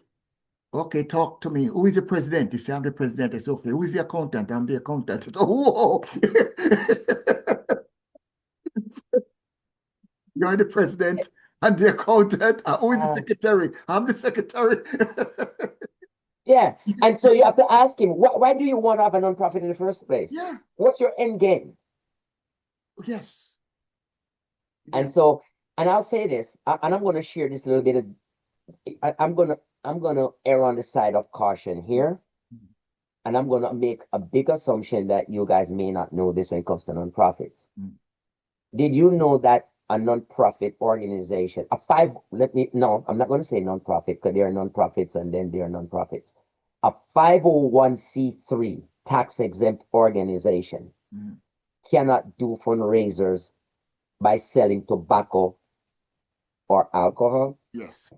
okay, talk to me. Who is the president? He said, I'm the president. I said, okay. Who is the accountant? I'm the accountant. I said, whoa. You're the president. I'm the accountant. Who is the secretary? I'm the secretary. Yeah. And so you have to ask him, why do you want to have a nonprofit in the first place? Yeah. What's your end game? Yes. And so, and I'll say this, and I'm going to share this little bit of, I'm going to err on the side of caution here. And I'm going to make a big assumption that you guys may not know this when it comes to nonprofits. Did you know that a nonprofit organization, I'm not going to say nonprofit, because there are nonprofits and then there are nonprofits. A 501c3 tax exempt organization Mhm. cannot do fundraisers by selling tobacco or alcohol. Yes.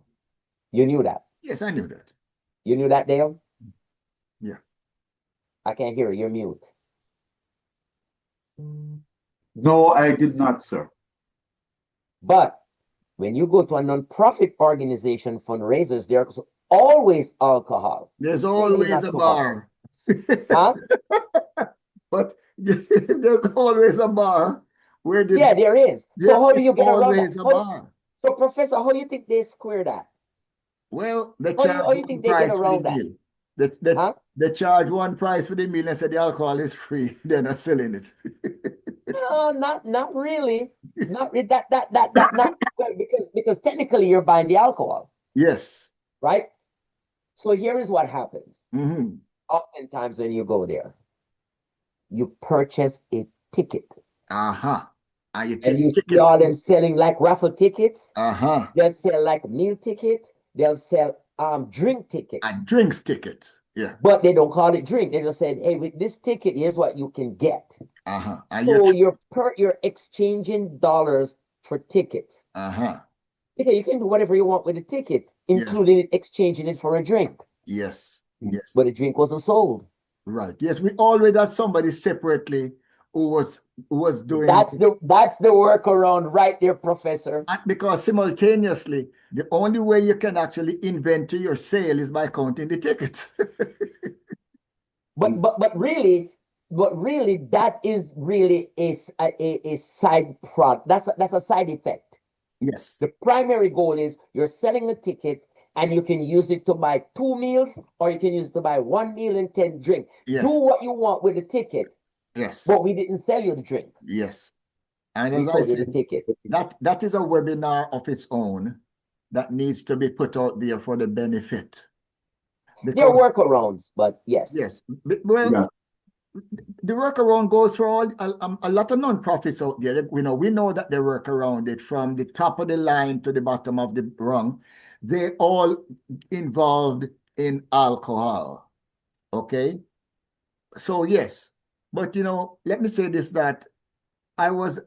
You knew that. Yes, I knew that. You knew that, Dale? Yeah. I can't hear you. You're mute. No, I did not, sir. But when you go to a non-profit organization fundraisers, there's always alcohol. There's Clearly always not a tobacco. bar. Huh? But there's always a bar where Yeah, there is. So there how do is you get around that? always a bar. So, Professor, how do you think they square that? Well, they How charge you one think they get price for the around that? meal. They, Huh? they charge one price for the meal and say the alcohol is free. They're not selling it. No, not really. Not that not well, because technically you're buying the alcohol, Yes. right? So here is what happens. Mm-hmm. Oftentimes when you go there, you purchase a ticket. Uh-huh. And you And take you see ticket. all them selling like raffle tickets. Uh-huh. They'll sell like meal ticket. They'll sell drink And tickets. drinks ticket. Yeah. But they don't call it drink. They just said, hey, with this ticket, here's what you can get. Uh-huh. And So you're exchanging dollars for tickets. uh-huh. Because you can do whatever you want with a ticket, Yes. including exchanging it for a drink. Yes. Yes. But the drink wasn't sold. Right. Yes, we always had somebody separately who was doing That's the workaround right there, Professor. because simultaneously the only way you can actually inventory your sale is by counting the tickets. But really, that is really a side product. That's a side effect. Yes. The primary goal is you're selling a ticket and you can use it to buy 2 meals or you can use it to buy 1 meal and 10 drink. Yes. Do what you want with the ticket. Yes. But we didn't sell you the drink. Yes. And We as I sold you the said, ticket. that is a webinar of its own that needs to be put out there for the benefit. There are Because workarounds, but yes. yes, well, Yeah. the workaround goes for all a lot of non-profits out there. We know that they work around it from the top of the line to the bottom of the rung. They all involved in alcohol. Okay, so yes, but let me say this, that I would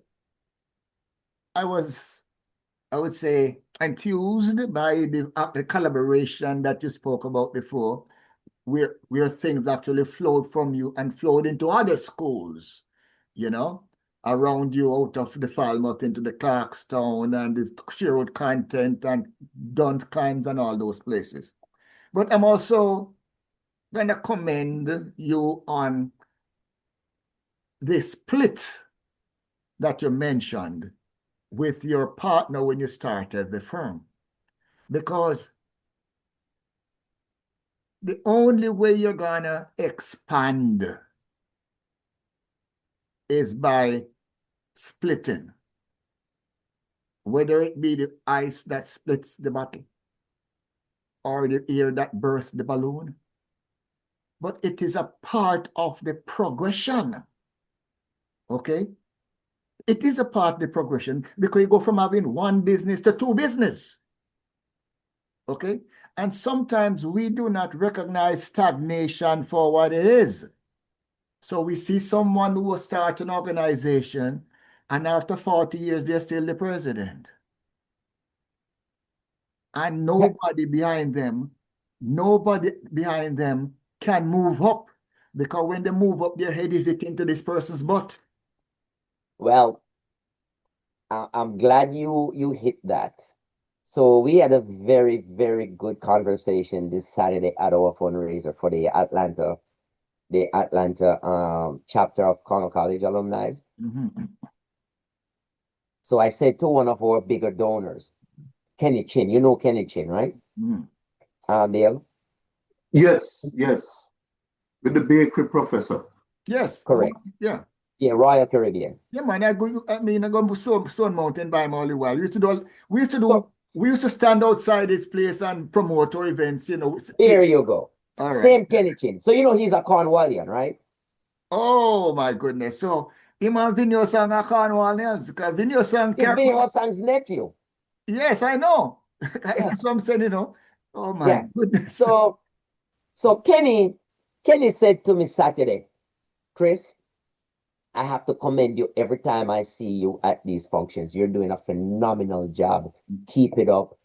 say enthused by the collaboration that you spoke about before, where things actually flowed from you and flowed into other schools, around you, out of the Falmouth into the Clarkstown and the Sherwood content and Dunskines and all those places. But I'm also going to commend you on the split that you mentioned with your partner when you started the firm, because the only way you're gonna expand is by splitting, whether it be the ice that splits the bottle or the air that bursts the balloon. But it is a part of the progression, okay? It is a part of the progression because you go from having one business to two business, okay? And sometimes we do not recognize stagnation for what it is. So we see someone who will start an organization and after 40 years, they're still the president. And nobody behind them can move up, because when they move up, their head is hitting to this person's butt. Well, I'm glad you hit that. So we had a very, very good conversation this Saturday at our fundraiser for the Atlanta chapter of Cornwall College Alumni. Mm-hmm. So I said to one of our bigger donors, Kenny Chin, you know Kenny Chin, right? Mm-hmm. Dale? Yes, yes. With the bakery professor. Yes. Correct. Yeah. Yeah, Royal Caribbean. Yeah, man. I go to Stone Mountain by him all the while. We used to stand outside this place and promote our events, There you go. All right. Same Kenny Chin. So he's a Cornwallian, right? Oh my goodness. So him and Vinyo Sang are Cornwallians, because Vinyo Sang He's Vinny Sang's nephew. Yes, I know. Yeah. That's what I'm saying, Oh my goodness. So Kenny said to me Saturday, Chris, I have to commend you every time I see you at these functions. You're doing a phenomenal job. Keep it up.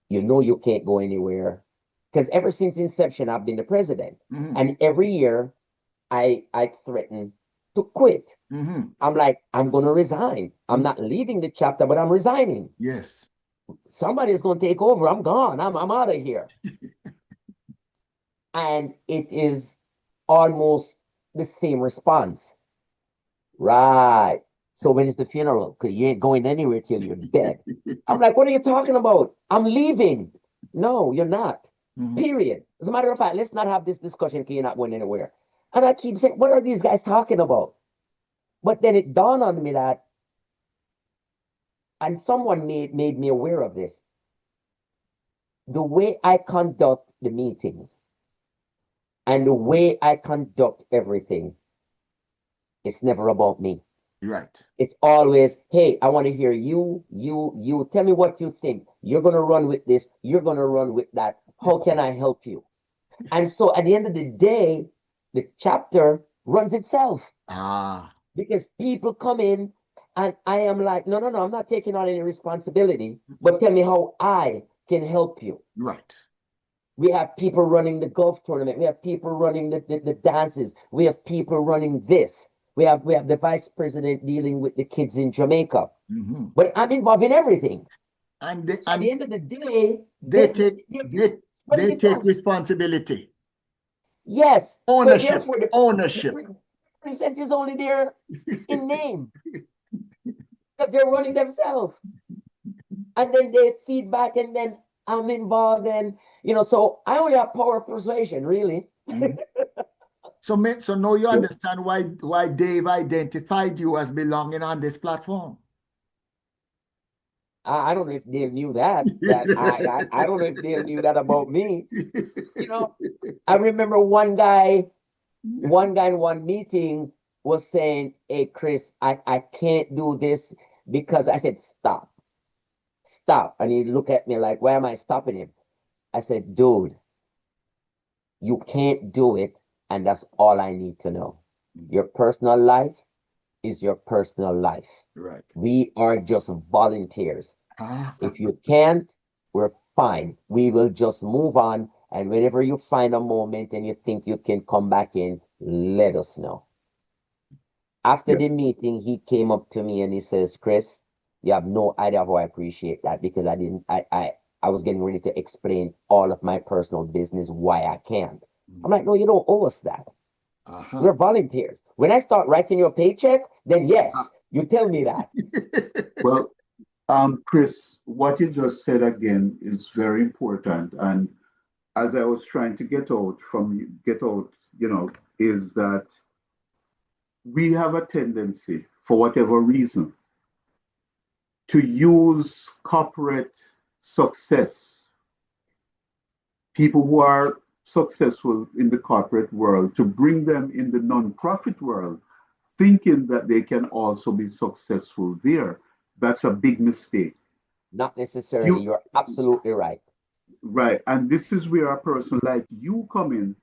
You know you can't go anywhere. Because ever since inception, I've been the president. And every year, I threaten to quit. I'm like, I'm going to resign. I'm not leaving the chapter, but I'm resigning. Yes. Somebody's going to take over. I'm gone. I'm out of here. And it is almost the same response. Right. So when is the funeral? Because you ain't going anywhere till you're dead. I'm like, what are you talking about? I'm leaving. No, you're not. Period. As a matter of fact, let's not have this discussion because you're not going anywhere. And I keep saying, what are these guys talking about? But then it dawned on me that, and someone made me aware of this, the way I conduct the meetings and the way I conduct everything, it's never about me. Right. It's always, hey, I want to hear you. Tell me what you think. You're going to run with this. You're going to run with that. How can I help you? And so at the end of the day, the chapter runs itself. Because people come in and I am like, no, I'm not taking on any responsibility, but tell me how I can help you. Right. We have people running the golf tournament. We have people running the dances. We have people running this. We have the vice president dealing with the kids in Jamaica. But I'm involved in everything. And at the end of the day, they take responsibility. Yes. Ownership. So therefore, ownership. The percent is only there in name. Because they're running themselves. And then they feedback and then I'm involved and, so I only have power of persuasion, really. So now you understand why Dave identified you as belonging on this platform. I don't know if Dave knew that. I don't know if Dave knew that about me. I remember one guy in one meeting was saying, hey, Chris, I can't do this because I said, stop. And he looked at me like, why am I stopping him? I said, dude, you can't do it. And that's all I need to know. Your personal life is your personal life. Right. We are just volunteers. If you can't, we're fine. We will just move on. And whenever you find a moment and you think you can come back in, let us know. After the meeting, he came up to me and he says, Chris, you have no idea how I appreciate that because I was getting ready to explain all of my personal business, why I can't. I'm like, no, you don't owe us that. We're volunteers. When I start writing your paycheck, then yes, you tell me that. Well, Chris, what you just said again is very important. And as I was trying to get out, is that we have a tendency, for whatever reason, to use corporate success, people who are successful in the corporate world, to bring them in the nonprofit world, thinking that they can also be successful there. That's a big mistake. Not necessarily. You're absolutely right. Right. And this is where a person like you come in,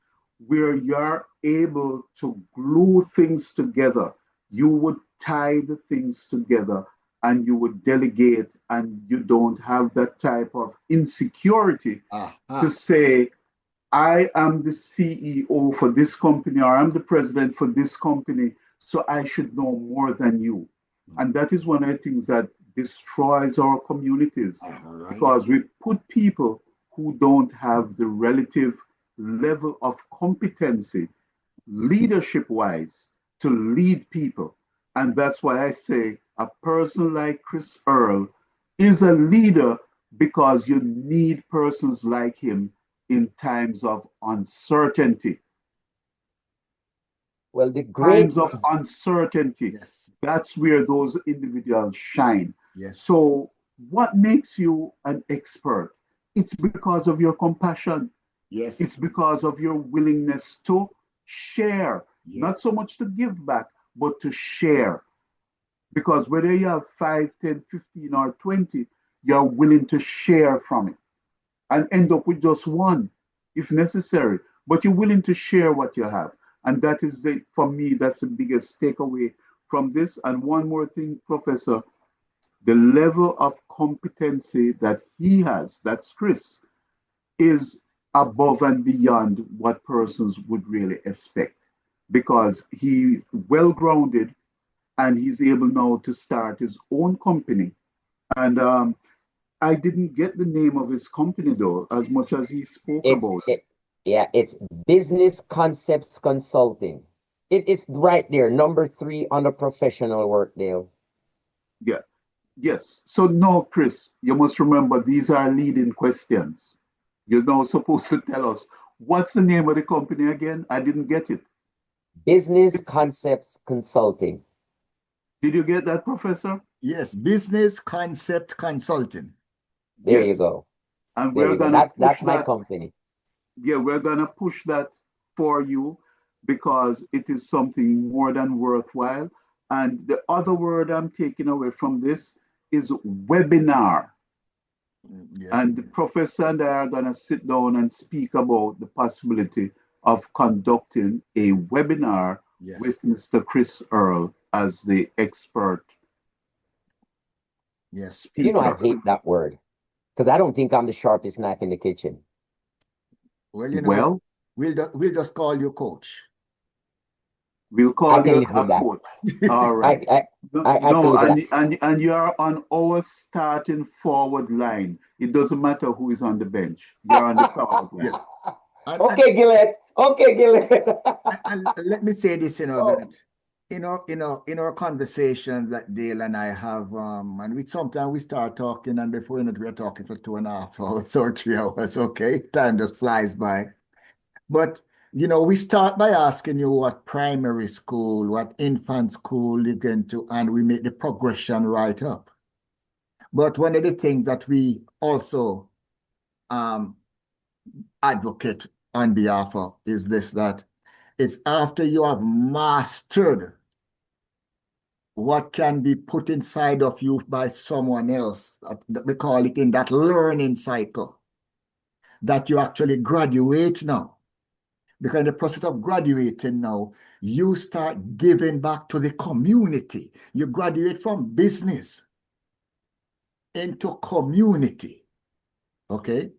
where you're able to glue things together. You would tie the things together and you would delegate, and you don't have that type of insecurity to say, I am the CEO for this company, or I'm the president for this company, so I should know more than you. And that is one of the things that destroys our communities, because we put people who don't have the relative level of competency, leadership-wise, to lead people. And that's why I say a person like Chris Earl is a leader, because you need persons like him in times of uncertainty. Well, times of uncertainty, that's where those individuals shine. So what makes you an expert? It's because of your compassion. It's because of your willingness to share, not so much to give back, but to share. Because whether you have 5, 10, 15, or 20, you're willing to share from it and end up with just one if necessary, but you're willing to share what you have. And that is for me, that's the biggest takeaway from this. And one more thing, Professor, the level of competency that he has, that's Chris, is above and beyond what persons would really expect, because he well grounded and he's able now to start his own company. And I didn't get the name of his company though, as much as he spoke about it. Yeah, it's Business Concepts Consulting. It is right there, number 3 on the professional work, Dale. Yeah. Yes. So now, Chris, you must remember these are leading questions. You're now supposed to tell us what's the name of the company again? I didn't get it. Business Concepts Consulting. Did you get that, Professor? Yes, Business Concept Consulting. There Yes. you go. And There we're you go. gonna That's push my that. company. Yeah, we're gonna push that for you because it is something more than worthwhile. And the other word I'm taking away from this is webinar. Yes. And the professor and I are going to sit down and speak about the possibility of conducting a webinar Yes. with Mr. Chris Earl as the expert Yes. speaker. You know, I hate that word because I don't think I'm the sharpest knife in the kitchen. Well, you know, Well, we'll just call you coach. we'll I call can you live a with that. coach. All right. I can No, live with that. and you're on our starting forward line. It doesn't matter who is on the bench. You're on the forward line. Yes. And, Okay, Gillette. Okay, Gillette. and let me say this, you know, Oh. that in our conversations that Dale and I have, and we sometimes we start talking, and before you know it, we're talking for 2.5 hours or 3 hours. Okay, time just flies by. But you know, we start by asking you what primary school, what infant school you're going to, and we make the progression right up. But one of the things that we also advocate on behalf of is this, that it's after you have mastered what can be put inside of you by someone else, that we call it in that learning cycle, that you actually graduate now. Because in the process of graduating now, you start giving back to the community. You graduate from business into community, okay?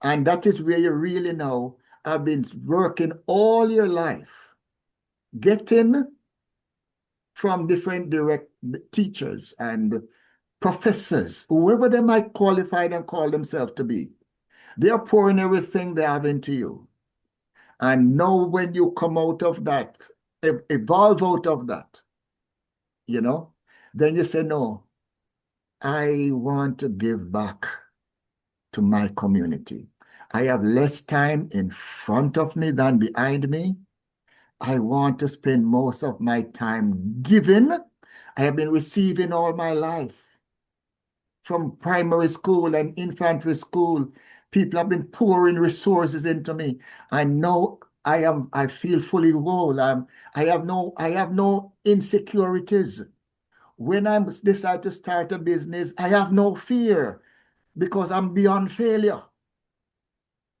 And that is where you really now have been working all your life, getting from different direct teachers and professors, whoever they might qualify and call themselves to be. They are pouring everything they have into you. And now when you come out of that, evolve out of that, you know, then you say, no, I want to give back to my community. I have less time in front of me than behind me. I want to spend most of my time giving. I have been receiving all my life. From primary school and infantry school, people have been pouring resources into me. I know I feel fully whole. I have no insecurities. When I decide to start a business, I have no fear because I'm beyond failure.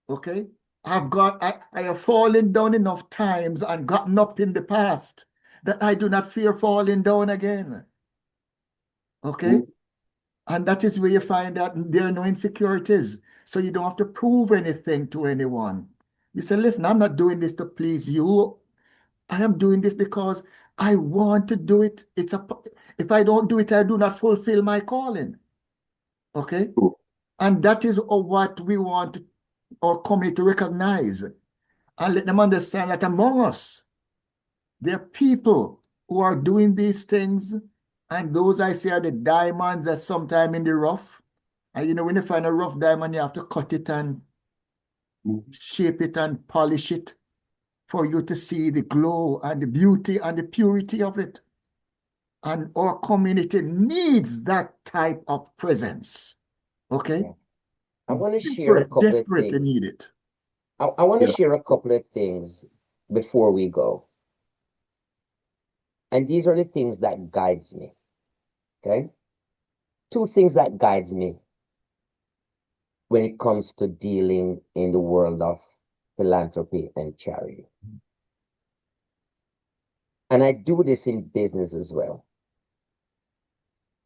Okay? I have fallen down enough times and gotten up in the past that I do not fear falling down again. Okay? And that is where you find that there are no insecurities. So you don't have to prove anything to anyone. You say, listen, I'm not doing this to please you. I am doing this because I want to do it. If I don't do it, I do not fulfill my calling. Okay? And that is what we want our community to recognize and let them understand that among us, there are people who are doing these things, and those I say are the diamonds that sometime in the rough. And you know, when you find a rough diamond, you have to cut it and shape it and polish it for you to see the glow and the beauty and the purity of it. And our community needs that type of presence. Okay? Yeah. I want to share a couple of Desperately things. need it. I want to share a couple of things before we go. And these are the things that guides me. Okay? 2 things that guides me when it comes to dealing in the world of philanthropy and charity. and I do this in business as well.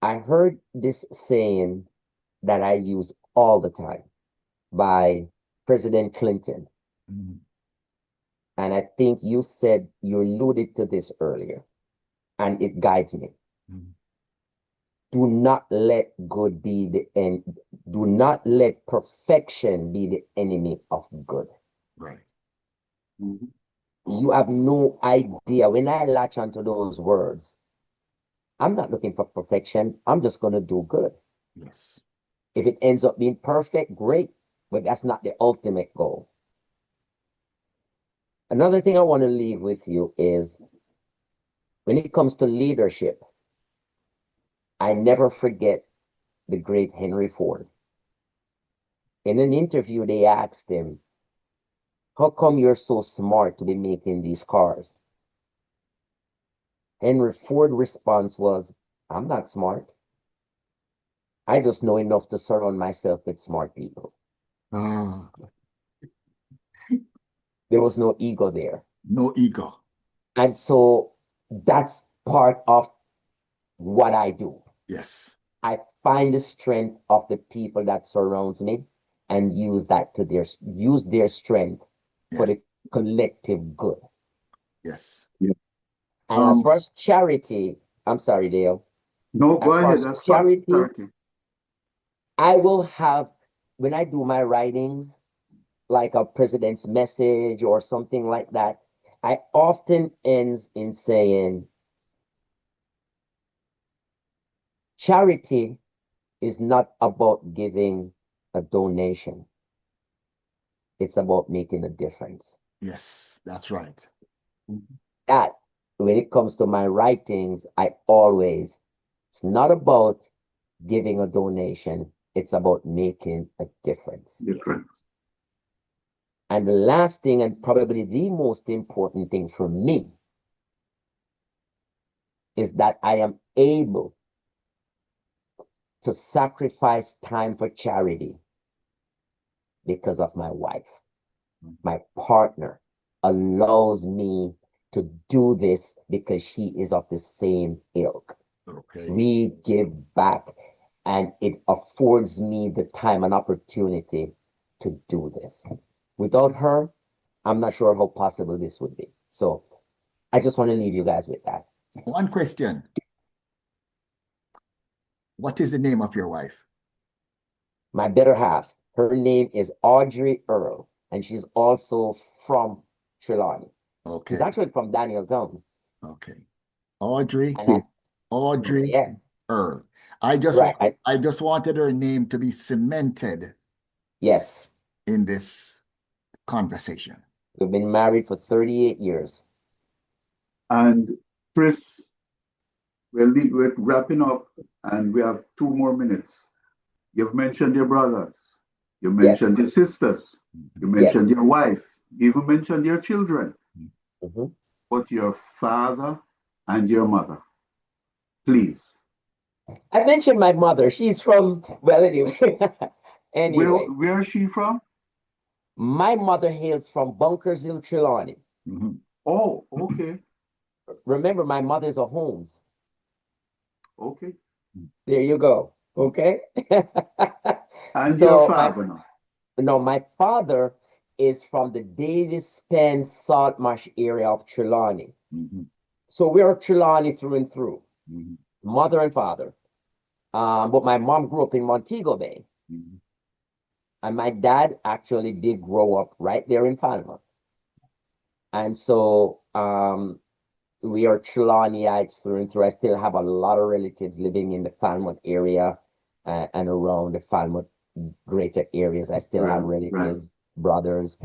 I heard this saying that I use all the time by President Clinton. Mhm. And I think you said you alluded to this earlier, and it guides me. Mhm. Do not let good be the end. Do not let perfection be the enemy of good. Right. Mhm. You have no idea. When I latch onto those words, I'm not looking for perfection. I'm just going to do good. Yes. If it ends up being perfect, great. But that's not the ultimate goal. Another thing I want to leave with you is when it comes to leadership, I never forget the great Henry Ford. In an interview, they asked him, how come you're so smart to be making these cars? Henry Ford's response was, I'm not smart. I just know enough to surround myself with smart people. Ah, There was no ego there. no ego. And so that's part of what I do. Yes. I find the strength of the people that surrounds me and use their strength for Yes. the collective good. Yes. Yeah. And as far as charity, I'm sorry, Dale. No, go As far ahead. as That's fine. charity, Charity. I will have, when I do my writings, like a president's message or something like that, I often ends in saying, charity is not about giving a donation. It's about making a difference. Yes. That's right. Mhm. That, when it comes to my writings, it's not about giving a donation. It's about making a difference. Different. And the last thing, and probably the most important thing for me, is that I am able to sacrifice time for charity because of my wife. My partner allows me to do this because she is of the same ilk. Okay. We give back, and it affords me the time and opportunity to do this. Without her, I'm not sure how possible this would be. So I just want to leave you guys with that. One question. What is the name of your wife? My better half, her name is Audrey Earl, and she's also from Trelawney. She's Okay. actually from Danieltown. Okay. Audrey. And Audrey yeah, Earl. right. I just wanted her name to be cemented Yes, in this conversation. we've been married for 38 years. And Chris, we're wrapping up and we have 2 more minutes. You've mentioned your brothers, you Yes, mentioned your sisters, you yes. mentioned your wife, you even mentioned your children, Mhm. but your father and your mother. Please. I mentioned my mother. She's from, well, anyway. Anyway, Where is she from? my mother hails from Bunkers Hill, Trelawney. Mhm. Oh, okay. Remember, my mother's a Holmes. Okay. There you go. Okay. And your So father now. no, my father is from the Davis Penn Saltmarsh area of Trelawney. Mhm. So we're Trelawney through and through, Mhm. mother and father. But my mom grew up in Montego Bay, Mhm. and my dad actually did grow up right there in Panama. And so we are Trelawneyites through and through. I still have a lot of relatives living in the Falmouth area and around the Falmouth greater areas. I still have Right, right. relatives, brothers,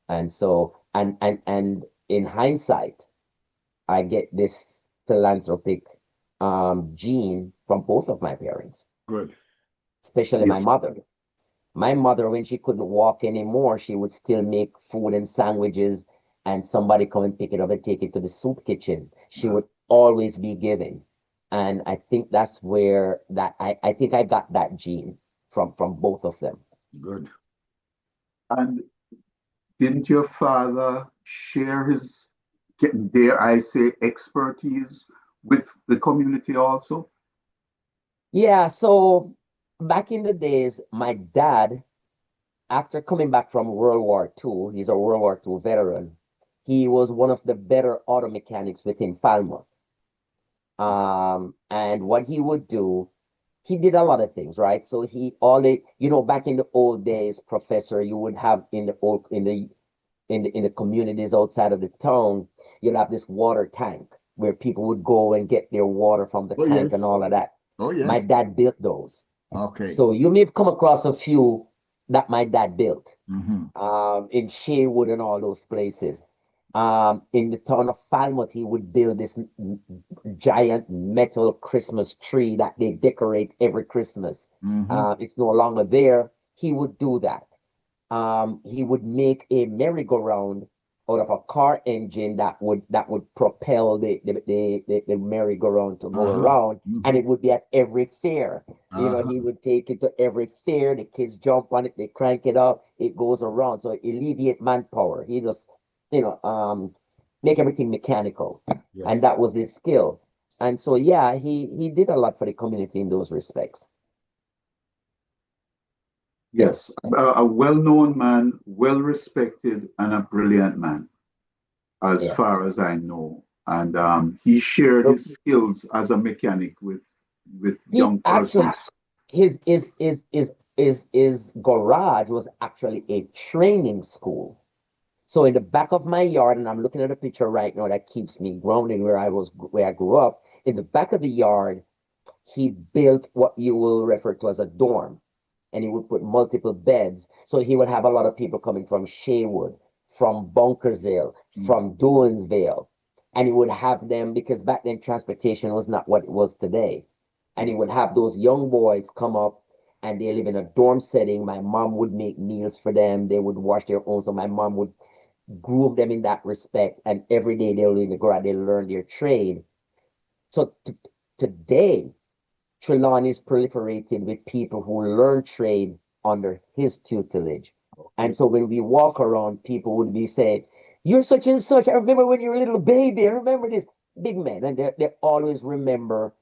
and so and in hindsight, I get this philanthropic gene from both of my parents, Good. especially my Yes. mother. My mother, when she couldn't walk anymore, she would still make food and sandwiches, and somebody come and pick it up and take it to the soup kitchen. She would always be giving. And I think that's where I think I got that gene from both of them. Good. And didn't your father share his dare I say, expertise with the community also? Yeah, so back in the days, my dad, after coming back from World War II, he's a World War II veteran. He was one of the better auto mechanics within Falmouth. And what he would do, he did a lot of things, right? So back in the old days, professor, you would have in the communities outside of the town, you'd have this water tank where people would go and get their water from the Oh, tank and yes. all of that. Oh, My yes. dad built those. Okay. So you may have come across a few that my dad built Mm-hmm. in Sherwood and all those places. In the town of Falmouth, he would build this giant metal Christmas tree that they decorate every Christmas. Mm-hmm. It's no longer there. He would do that. He would make a merry-go-round out of a car engine that would propel the merry-go-round to go Uh-huh. around, and Mm-hmm. it would be at every fair. He Uh-huh. would take it to every fair. The kids jump on it, they crank it up, it goes around. So it alleviate manpower. He just, you know, um, make everything mechanical, and Yes. that was his skill. And so, yeah, he did a lot for the community in those respects. Yes, a well-known man, well-respected, and a brilliant man, as Yeah. far as I know. And he shared So his skills as a mechanic with he young actually persons. his garage was actually a training school. So in the back of my yard, and I'm looking at a picture right now that keeps me grounded where I grew up. In the back of the yard, he built what you will refer to as a dorm, and he would put multiple beds. So he would have a lot of people coming from Sherwood, from Bunkersville, from Dowensville, and he would have them because back then transportation was not what it was today. And he would have those young boys come up and they live in a dorm setting. My mom would make meals for them. They would wash their own. So my mom would groom them in that respect. And every day they'll either go out, they learn their trade. So today, Trelawney is proliferating with people who learn trade under his tutelage. And Okay. so when we walk around, people would be saying, "You're such and such. I remember when you were a little baby. I remember this big man." And they always remember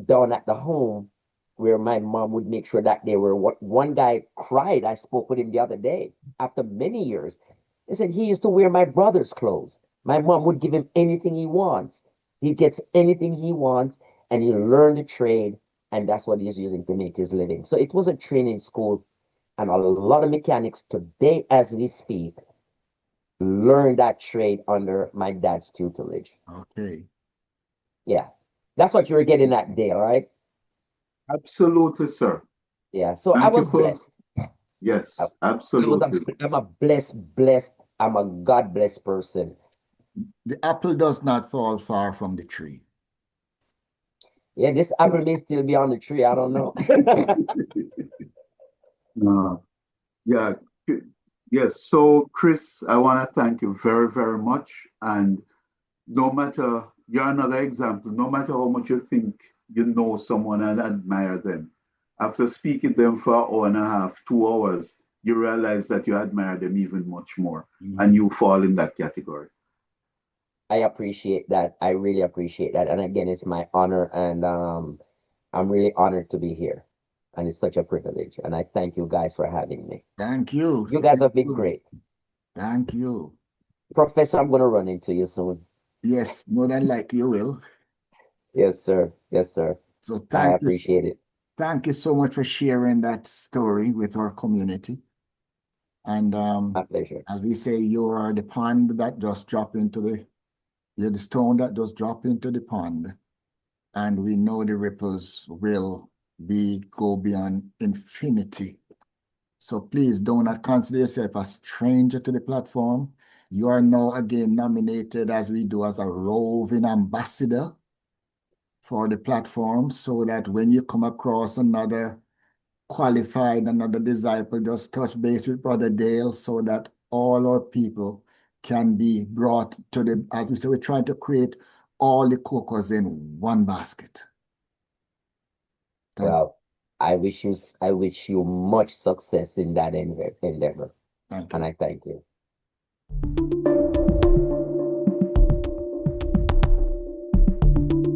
down at the home where my mom would make sure that they were what one guy cried. I spoke with him the other day after many years. He said he used to wear my brother's clothes. My mom would give him anything he wants. He gets anything he wants, and he learned the trade, and that's what he's using to make his living. So it was a training school, and a lot of mechanics today, as we speak, learn that trade under my dad's tutelage. Okay. Yeah, that's what you were getting at there, right? Absolutely, sir. Yeah. So I Thank you was for, blessed. I, yes, I was a, absolutely. I'm a blessed, I'm a God blessed person. The apple does not fall far from the tree. Yeah, this apple may still be on the tree. I don't know. Uh, yeah, yes. So, Chris, I want to thank you very, very much. And no matter, you're another example, no matter how much you think you know someone and admire them, after speaking to them for an hour and a half, 2 hours, you realize that you admire them even much more, and Mhm. you fall in that category. I appreciate that. I really appreciate that. And again, it's my honor, and I'm really honored to be here. And it's such a privilege. And I thank you guys for having me. Thank you. You guys Thank have been you. great. Thank you. Professor, I'm going to run into you soon. Yes, more than likely you will. Yes, sir. Yes, sir. So I appreciate it. thank you so much for sharing that story with our community. And My pleasure. as we say, you are the pond that just drop into you're the stone that just drop into the pond. And we know the ripples will go beyond infinity. So please do not consider yourself a stranger to the platform. You are now again nominated as we do as a roving ambassador for the platform so that when you come across another qualified, another disciple, just touch base with Brother Dale so that all our people can be brought to as we say, we're trying to create all the cocos in one basket. Thank you. Well, I wish you much success in that endeavor. Thank And you. I thank you.